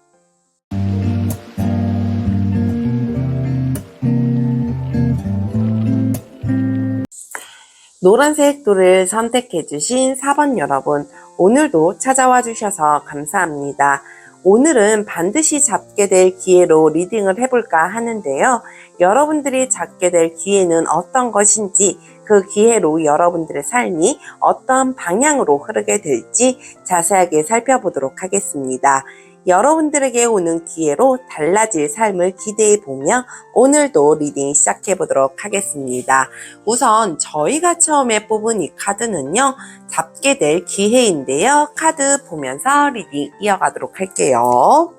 노란색 돌을 선택해주신 4번 여러분, 오늘도 찾아와 주셔서 감사합니다. 오늘은 반드시 잡게 될 기회로 리딩을 해볼까 하는데요. 여러분들이 잡게 될 기회는 어떤 것인지, 그 기회로 여러분들의 삶이 어떤 방향으로 흐르게 될지 자세하게 살펴보도록 하겠습니다. 여러분들에게 오는 기회로 달라질 삶을 기대해보며 오늘도 리딩 시작해보도록 하겠습니다. 우선 저희가 처음에 뽑은 이 카드는요, 잡게 될 기회인데요. 카드 보면서 리딩 이어가도록 할게요.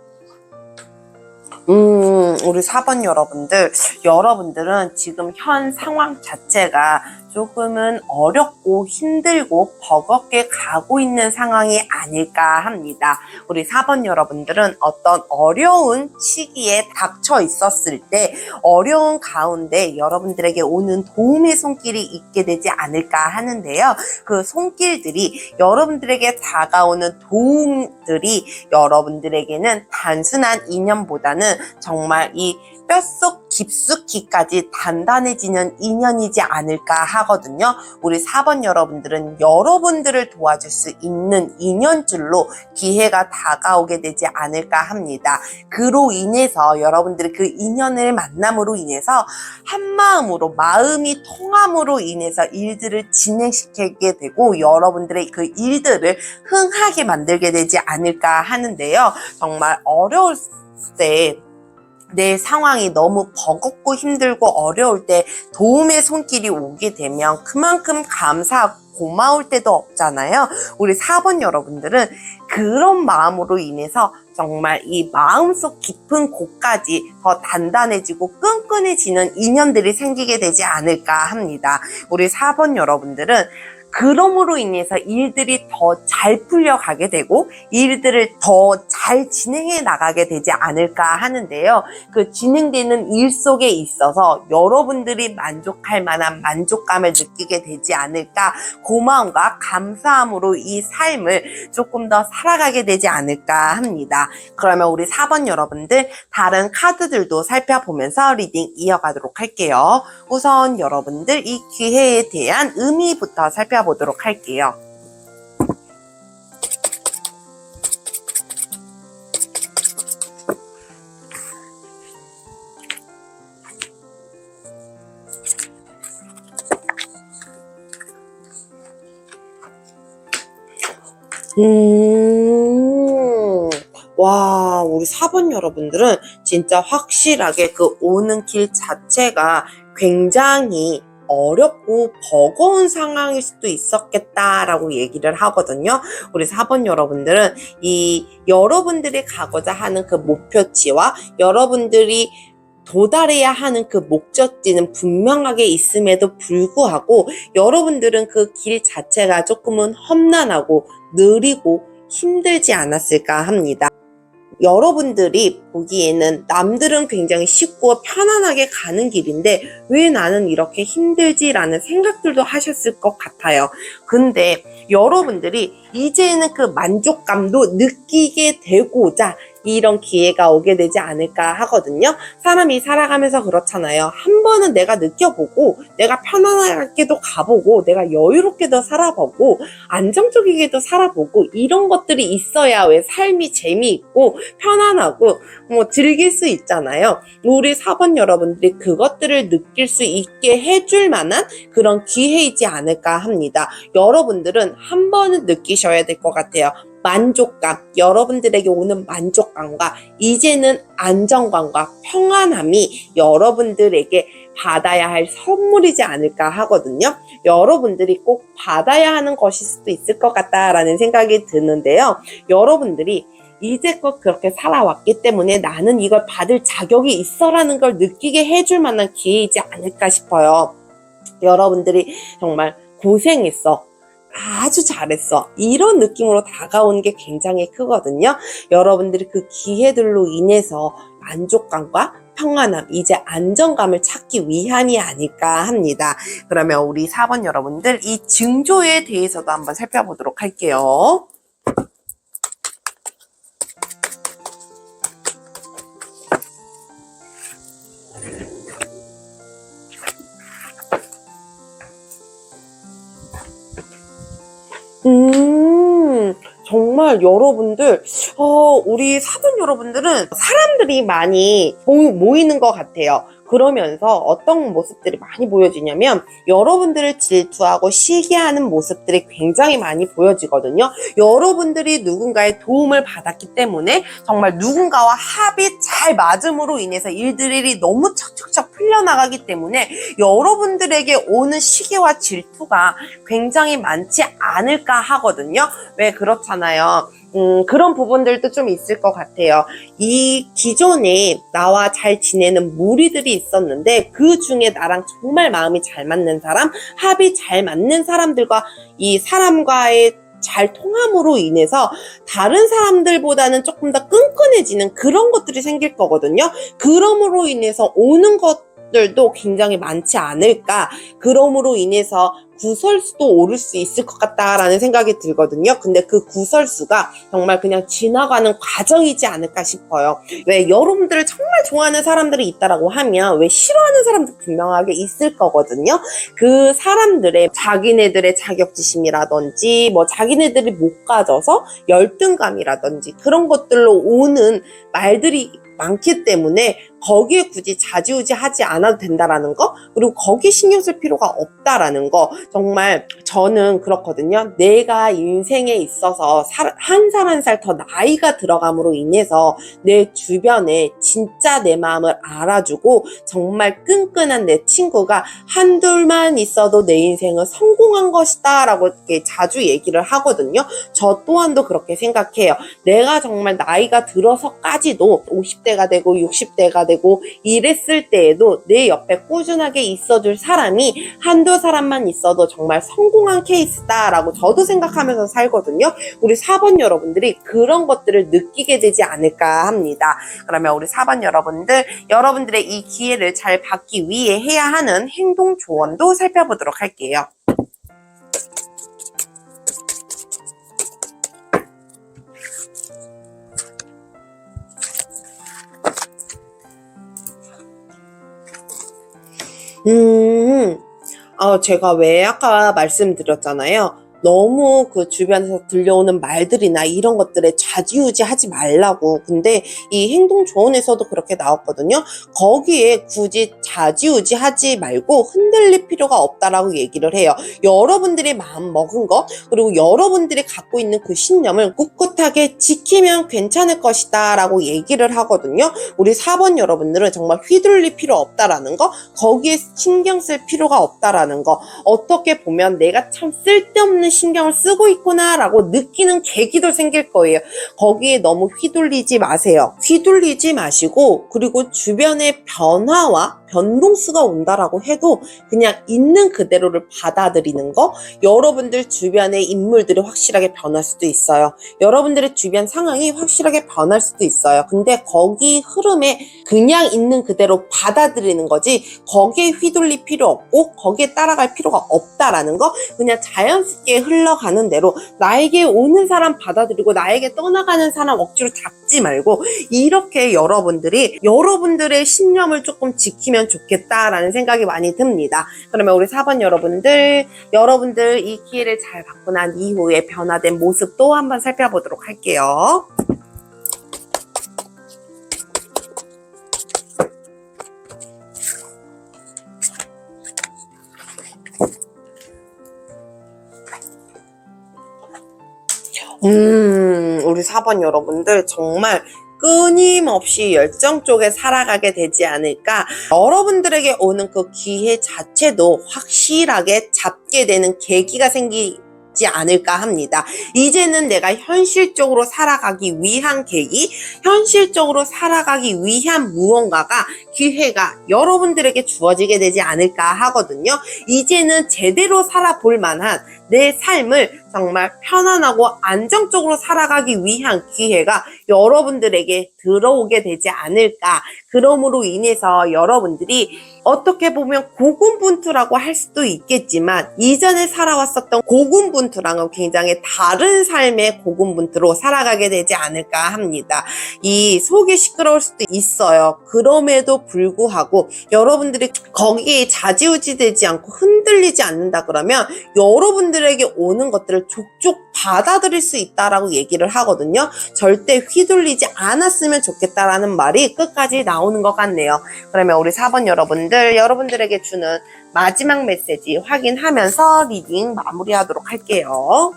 우리 4번 여러분들은 지금 현 상황 자체가 조금은 어렵고 힘들고 버겁게 가고 있는 상황이 아닐까 합니다. 우리 4번 여러분들은 어떤 어려운 시기에 닥쳐 있었을 때 어려운 가운데 여러분들에게 오는 도움의 손길이 있게 되지 않을까 하는데요. 그 손길들이, 여러분들에게 다가오는 도움들이 여러분들에게는 단순한 인연보다는 정말 이 뼛속 깊숙이까지 단단해지는 인연이지 않을까 하거든요. 우리 4번 여러분들은 여러분들을 도와줄 수 있는 인연줄로 기회가 다가오게 되지 않을까 합니다. 그로 인해서 여러분들이 그 인연을 만남으로 인해서 한마음으로, 마음이 통함으로 인해서 일들을 진행시키게 되고 여러분들의 그 일들을 흥하게 만들게 되지 않을까 하는데요. 정말 어려울 때, 내 상황이 너무 버겁고 힘들고 어려울 때 도움의 손길이 오게 되면 그만큼 감사하고 고마울 때도 없잖아요. 우리 4번 여러분들은 그런 마음으로 인해서 정말 이 마음속 깊은 곳까지 더 단단해지고 끈끈해지는 인연들이 생기게 되지 않을까 합니다. 우리 4번 여러분들은 그럼으로 인해서 일들이 더 잘 풀려가게 되고 일들을 더 잘 진행해 나가게 되지 않을까 하는데요. 그 진행되는 일 속에 있어서 여러분들이 만족할 만한 만족감을 느끼게 되지 않을까, 고마움과 감사함으로 이 삶을 조금 더 살아가게 되지 않을까 합니다. 그러면 우리 4번 여러분들 다른 카드들도 살펴보면서 리딩 이어가도록 할게요. 우선 여러분들 이 기회에 대한 의미부터 살펴보도록 할게요. 와, 우리 4번 여러분들은 진짜 확실하게 그 오는 길 자체가 굉장히 어렵고 버거운 상황일 수도 있었겠다라고 얘기를 하거든요. 우리 4번 여러분들은 이 여러분들이 가고자 하는 그 목표치와 여러분들이 도달해야 하는 그 목적지는 분명하게 있음에도 불구하고 여러분들은 그 길 자체가 조금은 험난하고 느리고 힘들지 않았을까 합니다. 여러분들이 보기에는 남들은 굉장히 쉽고 편안하게 가는 길인데 왜 나는 이렇게 힘들지라는 생각들도 하셨을 것 같아요. 근데 여러분들이 이제는 그 만족감도 느끼게 되고자 이런 기회가 오게 되지 않을까 하거든요. 사람이 살아가면서 그렇잖아요. 한 번은 내가 느껴보고 내가 편안하게도 가보고 내가 여유롭게도 살아보고 안정적이게도 살아보고 이런 것들이 있어야 왜 삶이 재미있고 편안하고 즐길 수 있잖아요. 우리 4번 여러분들이 그것들을 느낄 수 있게 해줄 만한 그런 기회이지 않을까 합니다. 여러분들은 한 번은 느끼셔야 될 것 같아요. 만족감, 여러분들에게 오는 만족감과 이제는 안정감과 평안함이 여러분들에게 받아야 할 선물이지 않을까 하거든요. 여러분들이 꼭 받아야 하는 것일 수도 있을 것 같다라는 생각이 드는데요. 여러분들이 이제껏 그렇게 살아왔기 때문에 나는 이걸 받을 자격이 있어라는 걸 느끼게 해줄 만한 기회이지 않을까 싶어요. 여러분들이 정말 고생했어, 아주 잘했어, 이런 느낌으로 다가오는 게 굉장히 크거든요. 여러분들이 그 기회들로 인해서 만족감과 평안함, 이제 안정감을 찾기 위함이 아닐까 합니다. 그러면 우리 4번 여러분들 이 징조에 대해서도 한번 살펴보도록 할게요. 정말 여러분들, 우리 4번 여러분들은 사람들이 많이 모이는 것 같아요. 그러면서 어떤 모습들이 많이 보여지냐면 여러분들을 질투하고 시기하는 모습들이 굉장히 많이 보여지거든요. 여러분들이 누군가의 도움을 받았기 때문에 정말 누군가와 합이 잘 맞음으로 인해서 일들이 너무 척척척 풀려나가기 때문에 여러분들에게 오는 시기와 질투가 굉장히 많지 않을까 하거든요. 왜 그렇잖아요. 그런 부분들도 좀 있을 것 같아요. 이 기존에 나와 잘 지내는 무리들이 있었는데 그 중에 나랑 정말 마음이 잘 맞는 사람, 합이 잘 맞는 사람들과 이 사람과의 잘 통함으로 인해서 다른 사람들보다는 조금 더 끈끈해지는 그런 것들이 생길 거거든요. 그럼으로 인해서 오는 것들도 굉장히 많지 않을까. 그럼으로 인해서 구설수도 오를 수 있을 것 같다라는 생각이 들거든요. 근데 그 구설수가 정말 그냥 지나가는 과정이지 않을까 싶어요. 왜 여러분들을 정말 좋아하는 사람들이 있다라고 하면 왜 싫어하는 사람도 분명하게 있을 거거든요. 그 사람들의 자기네들의 자격지심이라든지 뭐 자기네들이 못 가져서 열등감이라든지 그런 것들로 오는 말들이 많기 때문에 거기에 굳이 좌지우지 하지 않아도 된다라는 거, 그리고 거기에 신경 쓸 필요가 없다라는 거. 정말 저는 그렇거든요. 내가 인생에 있어서 한 살 한 살 더 나이가 들어감으로 인해서 내 주변에 진짜 내 마음을 알아주고 정말 끈끈한 내 친구가 한둘만 있어도 내 인생은 성공한 것이다 라고 이렇게 자주 얘기를 하거든요. 저 또한도 그렇게 생각해요. 내가 정말 나이가 들어서까지도 50대가 되고 60대가 되고 이랬을 때에도 내 옆에 꾸준하게 있어줄 사람이 한두 사람만 있어도 정말 성공한 케이스다 라고 저도 생각하면서 살거든요. 우리 4번 여러분들이 그런 것들을 느끼게 되지 않을까 합니다. 그러면 우리 4번 여러분들, 여러분들의 이 기회를 잘 받기 위해 해야 하는 행동 조언도 살펴보도록 할게요. 제가 왜 아까 말씀드렸잖아요. 너무 그 주변에서 들려오는 말들이나 이런 것들에 좌지우지 하지 말라고. 근데 이 행동 조언에서도 그렇게 나왔거든요. 거기에 굳이 좌지우지 하지 말고 흔들릴 필요가 없다라고 얘기를 해요. 여러분들이 마음 먹은 거, 그리고 여러분들이 갖고 있는 그 신념을 꿋꿋하게 지키면 괜찮을 것이다 라고 얘기를 하거든요. 우리 4번 여러분들은 정말 휘둘릴 필요 없다라는 거, 거기에 신경 쓸 필요가 없다라는 거, 어떻게 보면 내가 참 쓸데없는 신경을 쓰고 있구나 라고 느끼는 계기도 생길 거예요. 거기에 너무 휘둘리지 마세요. 휘둘리지 마시고, 그리고 주변의 변화와 변동수가 온다라고 해도 그냥 있는 그대로를 받아들이는 거. 여러분들 주변의 인물들이 확실하게 변할 수도 있어요. 여러분들의 주변 상황이 확실하게 변할 수도 있어요. 근데 거기 흐름에 그냥 있는 그대로 받아들이는 거지, 거기에 휘둘릴 필요 없고 거기에 따라갈 필요가 없다라는 거. 그냥 자연스럽게 흘러가는 대로 나에게 오는 사람 받아들이고 나에게 떠나가는 사람 억지로 잡지 말고, 이렇게 여러분들이 여러분들의 신념을 조금 지키면 좋겠다라는 생각이 많이 듭니다. 그러면 우리 4번 여러분들 이 기회를 잘 받고 난 이후에 변화된 모습도 한번 살펴보도록 할게요. 우리 4번 여러분들 정말 끊임없이 열정 쪽에 살아가게 되지 않을까. 여러분들에게 오는 그 기회 자체도 확실하게 잡게 되는 계기가 생기지 않을까 합니다. 이제는 내가 현실적으로 살아가기 위한 계기, 현실적으로 살아가기 위한 무언가가, 기회가 여러분들에게 주어지게 되지 않을까 하거든요. 이제는 제대로 살아볼 만한 내 삶을 정말 편안하고 안정적으로 살아가기 위한 기회가 여러분들에게 들어오게 되지 않을까. 그러므로 인해서 여러분들이 어떻게 보면 고군분투라고 할 수도 있겠지만, 이전에 살아왔었던 고군분투랑은 굉장히 다른 삶의 고군분투로 살아가게 되지 않을까 합니다. 이 속이 시끄러울 수도 있어요. 그럼에도 불구하고 여러분들이 거기에 좌지우지 되지 않고 흔들리지 않는다 그러면 여러분들에게 오는 것들을 족족 받아들일 수 있다라고 얘기를 하거든요. 절대 휘둘리지 않았으면 좋겠다라는 말이 끝까지 나오는 것 같네요. 그러면 우리 4번 여러분들에게 주는 마지막 메시지 확인하면서 리딩 마무리하도록 할게요.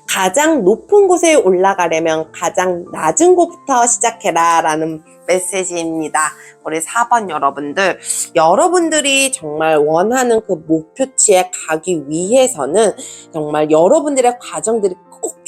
가장 높은 곳에 올라가려면 가장 낮은 곳부터 시작해라 라는 메시지입니다. 우리 4번 여러분들이 정말 원하는 그 목표치에 가기 위해서는 정말 여러분들의 과정들이 꼭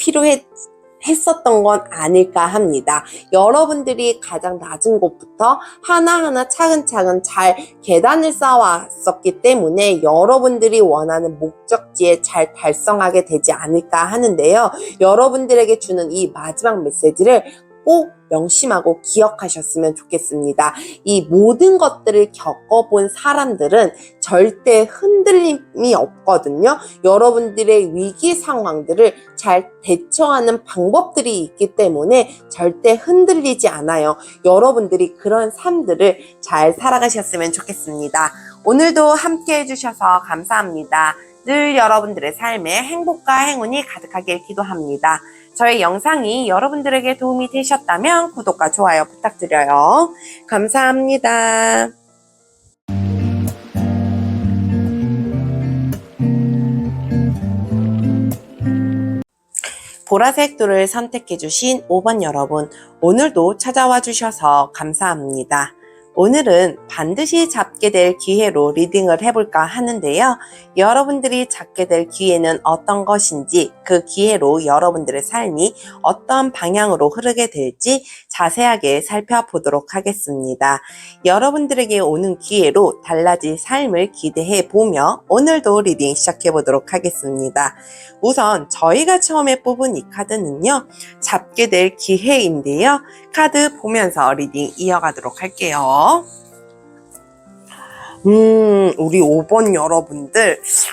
했었던 건 아닐까 합니다. 여러분들이 가장 낮은 곳부터 하나하나 차근차근 잘 계단을 쌓아왔었기 때문에 여러분들이 원하는 목적지에 잘 달성하게 되지 않을까 하는데요. 여러분들에게 주는 이 마지막 메시지를 꼭 명심하고 기억하셨으면 좋겠습니다. 이 모든 것들을 겪어본 사람들은 절대 흔들림이 없거든요. 여러분들의 위기 상황들을 잘 대처하는 방법들이 있기 때문에 절대 흔들리지 않아요. 여러분들이 그런 삶들을 잘 살아가셨으면 좋겠습니다. 오늘도 함께 해주셔서 감사합니다. 늘 여러분들의 삶에 행복과 행운이 가득하길 기도합니다. 저의 영상이 여러분들에게 도움이 되셨다면 구독과 좋아요 부탁드려요. 감사합니다. 보라색 돌을 선택해주신 5번 여러분, 오늘도 찾아와 주셔서 감사합니다. 오늘은 반드시 잡게 될 기회로 리딩을 해볼까 하는데요. 여러분들이 잡게 될 기회는 어떤 것인지, 그 기회로 여러분들의 삶이 어떤 방향으로 흐르게 될지 자세하게 살펴보도록 하겠습니다. 여러분들에게 오는 기회로 달라질 삶을 기대해 보며 오늘도 리딩 시작해 보도록 하겠습니다. 우선 저희가 처음에 뽑은 이 카드는요, 잡게 될 기회인데요. 카드 보면서 리딩 이어가도록 할게요. 우리 5번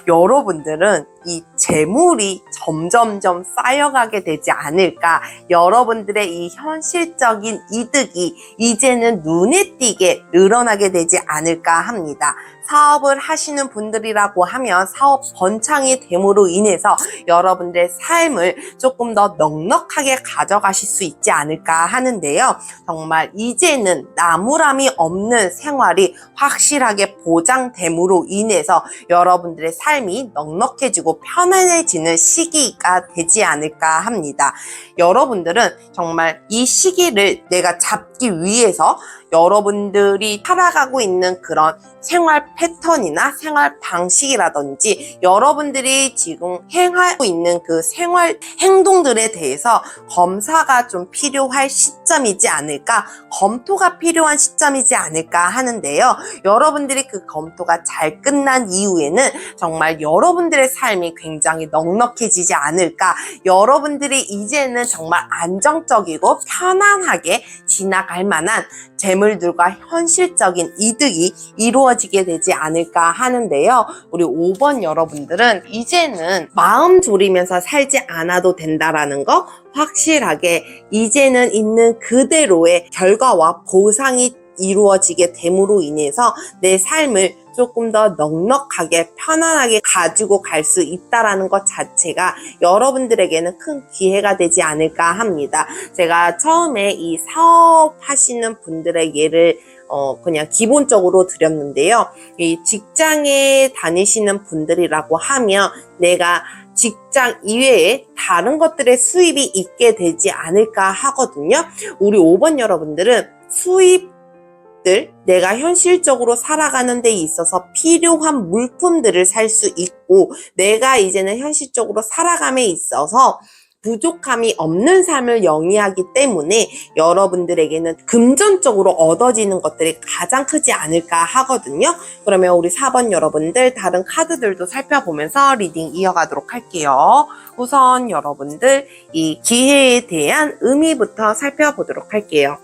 여러분들은 이 재물이 점점점 쌓여가게 되지 않을까, 여러분들의 이 현실적인 이득이 이제는 눈에 띄게 늘어나게 되지 않을까 합니다. 사업을 하시는 분들이라고 하면 사업 번창이 됨으로 인해서 여러분들의 삶을 조금 더 넉넉하게 가져가실 수 있지 않을까 하는데요. 정말 이제는 나무람이 없는 생활이 확실하게 보장됨으로 인해서 여러분들의 삶이 넉넉해지고 편안해지는 시기가 되지 않을까 합니다. 여러분들은 정말 이 시기를 내가 잡기 위해서 여러분들이 살아가고 있는 그런 생활 패턴이나 생활 방식이라든지 여러분들이 지금 행하고 있는 그 생활 행동들에 대해서 검사가 좀 필요할 시점이지 않을까, 검토가 필요한 시점이지 않을까 하는데요. 여러분들이 그 검토가 잘 끝난 이후에는 정말 여러분들의 삶이 굉장히 넉넉해지지 않을까, 여러분들이 이제는 정말 안정적이고 편안하게 지나갈 만한 재물들과 현실적인 이득이 이루어지게 되지 않을까 하는데요. 우리 5번 여러분들은 이제는 마음 졸이면서 살지 않아도 된다라는 거, 확실하게 이제는 있는 그대로의 결과와 보상이 이루어지게 됨으로 인해서 내 삶을 조금 더 넉넉하게 편안하게 가지고 갈 수 있다라는 것 자체가 여러분들에게는 큰 기회가 되지 않을까 합니다. 제가 처음에 이 사업하시는 분들의 예를 그냥 기본적으로 드렸는데요. 이 직장에 다니시는 분들이라고 하면 내가 직장 이외에 다른 것들의 수입이 있게 되지 않을까 하거든요. 우리 5번 여러분들은 내가 현실적으로 살아가는 데 있어서 필요한 물품들을 살 수 있고, 내가 이제는 현실적으로 살아감에 있어서 부족함이 없는 삶을 영위하기 때문에 여러분들에게는 금전적으로 얻어지는 것들이 가장 크지 않을까 하거든요. 그러면 우리 4번 여러분들 다른 카드들도 살펴보면서 리딩 이어가도록 할게요. 우선 여러분들 이 기회에 대한 의미부터 살펴보도록 할게요.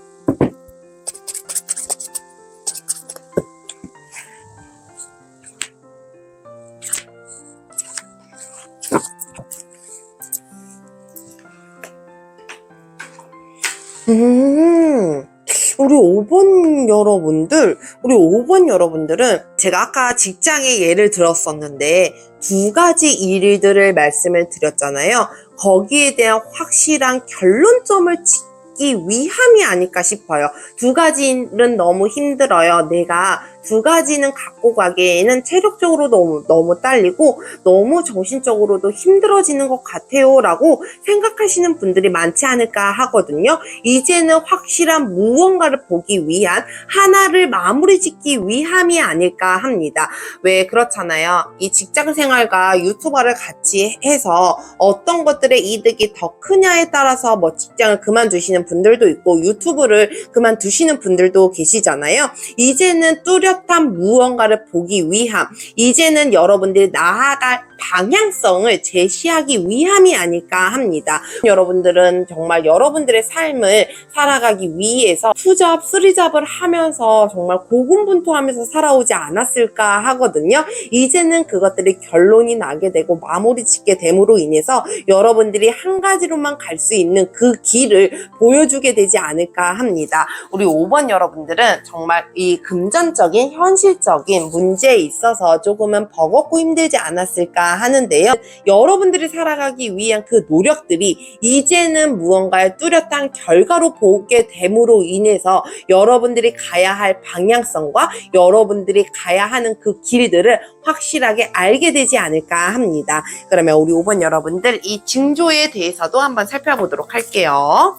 우리 5번 여러분들은 제가 아까 직장의 예를 들었었는데 2가지 일들을 말씀을 드렸잖아요. 거기에 대한 확실한 결론점을 짓기 위함이 아닐까 싶어요. 2가지는 너무 힘들어요. 내가 2가지는 갖고 가기에는 체력적으로 너무 딸리고 너무 정신적으로도 힘들어지는 것 같아요 라고 생각하시는 분들이 많지 않을까 하거든요. 이제는 확실한 무언가를 보기 위한, 하나를 마무리 짓기 위함이 아닐까 합니다. 왜 그렇잖아요. 이 직장 생활과 유튜버를 같이 해서 어떤 것들의 이득이 더 크냐에 따라서 뭐 직장을 그만두시는 분들도 있고 유튜브를 그만두시는 분들도 계시잖아요. 이제는 뚜렷한 무언가를 보기 위함, 이제는 여러분들이 나아갈 방향성을 제시하기 위함이 아닐까 합니다. 여러분들은 정말 여러분들의 삶을 살아가기 위해서 2잡, 3잡을 하면서 정말 고군분투하면서 살아오지 않았을까 하거든요. 이제는 그것들이 결론이 나게 되고 마무리 짓게 됨으로 인해서 여러분들이 한 가지로만 갈 수 있는 그 길을 보여주게 되지 않을까 합니다. 우리 5번 여러분들은 정말 이 금전적인 현실적인 문제에 있어서 조금은 버겁고 힘들지 않았을까 하는데요. 여러분들이 살아가기 위한 그 노력들이 이제는 무언가의 뚜렷한 결과로 보게 됨으로 인해서 여러분들이 가야 할 방향성과 여러분들이 가야 하는 그 길들을 확실하게 알게 되지 않을까 합니다. 그러면 우리 5번 여러분들 이 징조에 대해서도 한번 살펴보도록 할게요.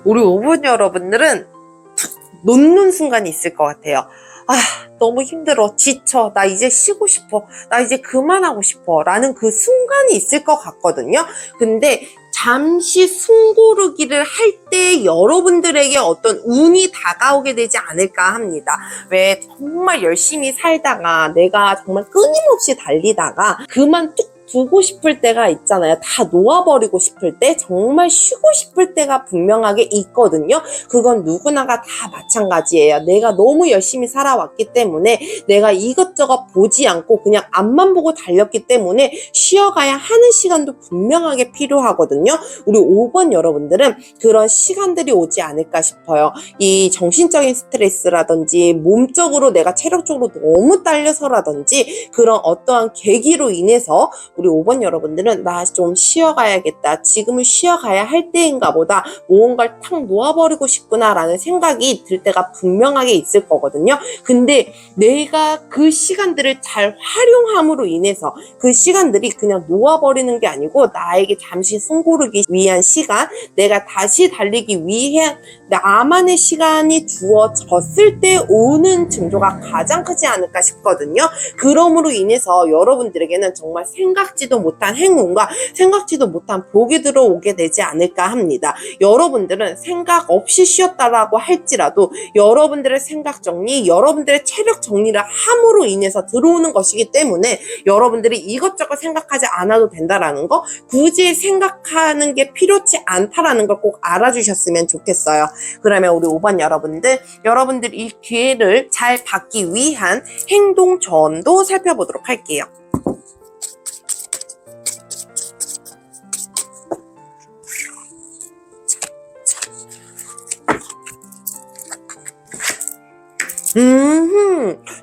우리 5번 여러분들은 놓는 순간이 있을 것 같아요. 아, 너무 힘들어, 지쳐, 나 이제 쉬고 싶어, 나 이제 그만하고 싶어 라는 그 순간이 있을 것 같거든요. 근데 잠시 숨 고르기를 할 때 여러분들에게 어떤 운이 다가오게 되지 않을까 합니다. 왜 정말 열심히 살다가 내가 정말 끊임없이 달리다가 그만 뚝 두고 싶을 때가 있잖아요. 다 놓아버리고 싶을 때, 정말 쉬고 싶을 때가 분명하게 있거든요. 그건 누구나가 다 마찬가지예요. 내가 너무 열심히 살아왔기 때문에 내가 이것저것 보지 않고 그냥 앞만 보고 달렸기 때문에 쉬어가야 하는 시간도 분명하게 필요하거든요. 우리 5번 여러분들은 그런 시간들이 오지 않을까 싶어요. 이 정신적인 스트레스라든지 몸적으로 내가 체력적으로 너무 딸려서라든지 그런 어떠한 계기로 인해서 우리 5번 여러분들은 나 좀 쉬어가야겠다, 지금은 쉬어가야 할 때인가 보다, 무언가를 탁 놓아버리고 싶구나 라는 생각이 들 때가 분명하게 있을 거거든요. 근데 내가 그 시간들을 잘 활용함으로 인해서 그 시간들이 그냥 놓아버리는 게 아니고 나에게 잠시 숨 고르기 위한 시간, 내가 다시 달리기 위해 나만의 시간이 주어졌을 때 오는 징조가 가장 크지 않을까 싶거든요. 그러므로 인해서 여러분들에게는 정말 생각지도 못한 행운과 생각지도 못한 복이 들어오게 되지 않을까 합니다. 여러분들은 생각 없이 쉬었다라고 할지라도 여러분들의 생각 정리, 여러분들의 체력 정리를 함으로 인해서 들어오는 것이기 때문에 여러분들이 이것저것 생각하지 않아도 된다라는 거, 굳이 생각하는 게 필요치 않다라는 걸 꼭 알아주셨으면 좋겠어요. 그러면 우리 5번 여러분들 이 기회를 잘 받기 위한 행동 조언도 살펴보도록 할게요.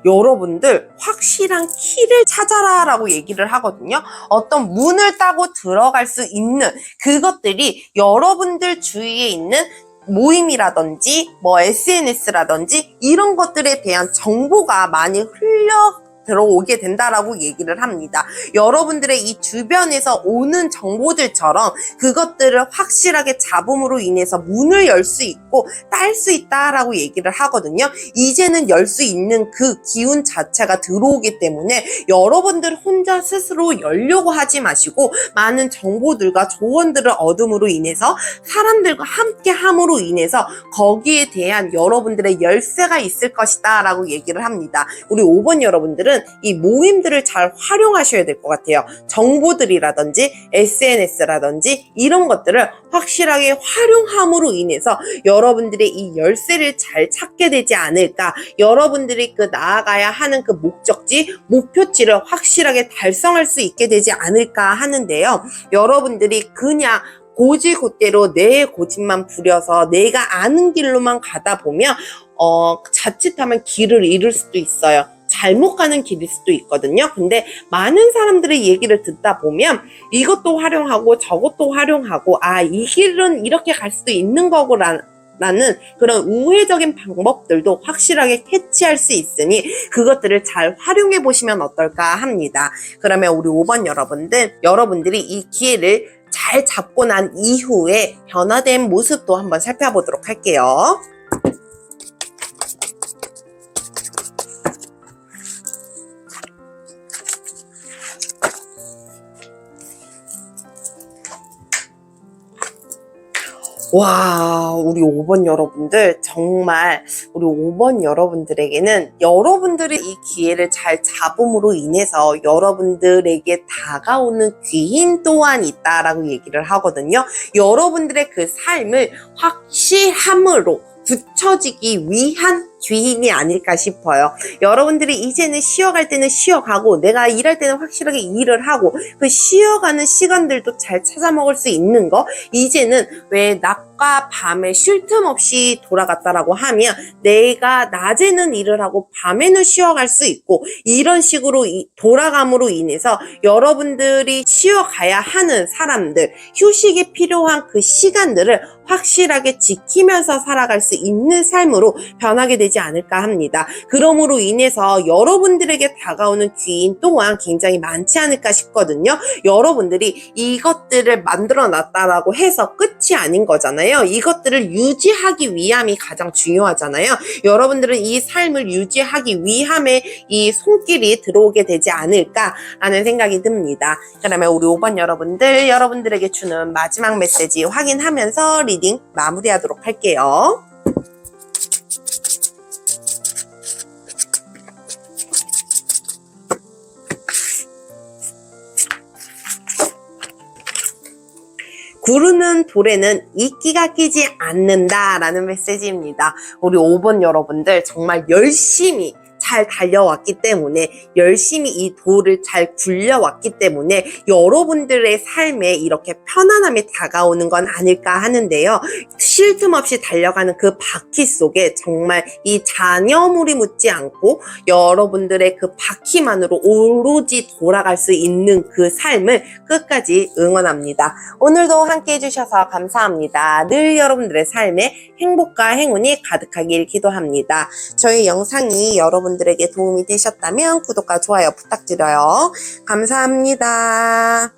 여러분들 확실한 키를 찾아라 라고 얘기를 하거든요. 어떤 문을 따고 들어갈 수 있는 그것들이 여러분들 주위에 있는 모임이라든지 뭐 SNS라든지 이런 것들에 대한 정보가 많이 들어오게 된다라고 얘기를 합니다. 여러분들의 이 주변에서 오는 정보들처럼 그것들을 확실하게 잡음으로 인해서 문을 열 수 있고 딸 수 있다라고 얘기를 하거든요. 이제는 열 수 있는 그 기운 자체가 들어오기 때문에 여러분들 혼자 스스로 열려고 하지 마시고 많은 정보들과 조언들을 얻음으로 인해서 사람들과 함께 함으로 인해서 거기에 대한 여러분들의 열쇠가 있을 것이다 라고 얘기를 합니다. 우리 5번 여러분들은 이 모임들을 잘 활용하셔야 될 것 같아요. 정보들이라든지 SNS라든지 이런 것들을 확실하게 활용함으로 인해서 여러분들의 이 열쇠를 잘 찾게 되지 않을까, 여러분들이 그 나아가야 하는 그 목적지, 목표치를 확실하게 달성할 수 있게 되지 않을까 하는데요. 여러분들이 그냥 고지곧대로 내 고집만 부려서 내가 아는 길로만 가다 보면 자칫하면 길을 잃을 수도 있어요. 잘못 가는 길일 수도 있거든요. 근데 많은 사람들의 얘기를 듣다 보면 이것도 활용하고 저것도 활용하고 이 길은 이렇게 갈 수도 있는 거구나 라는 그런 우회적인 방법들도 확실하게 캐치할 수 있으니 그것들을 잘 활용해 보시면 어떨까 합니다. 그러면 우리 5번 여러분들이 이 기회를 잘 잡고 난 이후에 변화된 모습도 한번 살펴보도록 할게요. 와, 우리 5번 여러분들 정말 우리 5번 여러분들에게는 여러분들이 이 기회를 잘 잡음으로 인해서 여러분들에게 다가오는 귀인 또한 있다라고 얘기를 하거든요. 여러분들의 그 삶을 확실함으로 굳혀지기 위한 귀인이 아닐까 싶어요. 여러분들이 이제는 쉬어갈 때는 쉬어가고 내가 일할 때는 확실하게 일을 하고 그 쉬어가는 시간들도 잘 찾아 먹을 수 있는 거, 이제는 왜 낮과 밤에 쉴 틈 없이 돌아갔다라고 하면 내가 낮에는 일을 하고 밤에는 쉬어갈 수 있고, 이런 식으로 돌아감으로 인해서 여러분들이 쉬어가야 하는 사람들, 휴식이 필요한 그 시간들을 확실하게 지키면서 살아갈 수 있는 삶으로 변하게 되지 않을까 합니다. 그러므로 인해서 여러분들에게 다가오는 귀인 또한 굉장히 많지 않을까 싶거든요. 여러분들이 이것들을 만들어 놨다라고 해서 끝이 아닌 거잖아요. 이것들을 유지하기 위함이 가장 중요하잖아요. 여러분들은 이 삶을 유지하기 위함에 이 손길이 들어오게 되지 않을까라는 생각이 듭니다. 그러면 우리 5번 여러분들에게 주는 마지막 메시지 확인하면서 리딩 마무리하도록 할게요. 구르는 돌에는 이끼가 끼지 않는다라는 메시지입니다. 우리 5번 여러분들 정말 열심히 잘 달려왔기 때문에, 열심히 이 돌을 잘 굴려왔기 때문에 여러분들의 삶에 이렇게 편안함이 다가오는 건 아닐까 하는데요. 쉴 틈 없이 달려가는 그 바퀴 속에 정말 이 잔여물이 묻지 않고 여러분들의 그 바퀴만으로 오로지 돌아갈 수 있는 그 삶을 끝까지 응원합니다. 오늘도 함께 해주셔서 감사합니다. 늘 여러분들의 삶에 행복과 행운이 가득하길 기도합니다. 저희 영상이 여러분들에게 도움이 되셨다면 구독과 좋아요 부탁드려요. 감사합니다.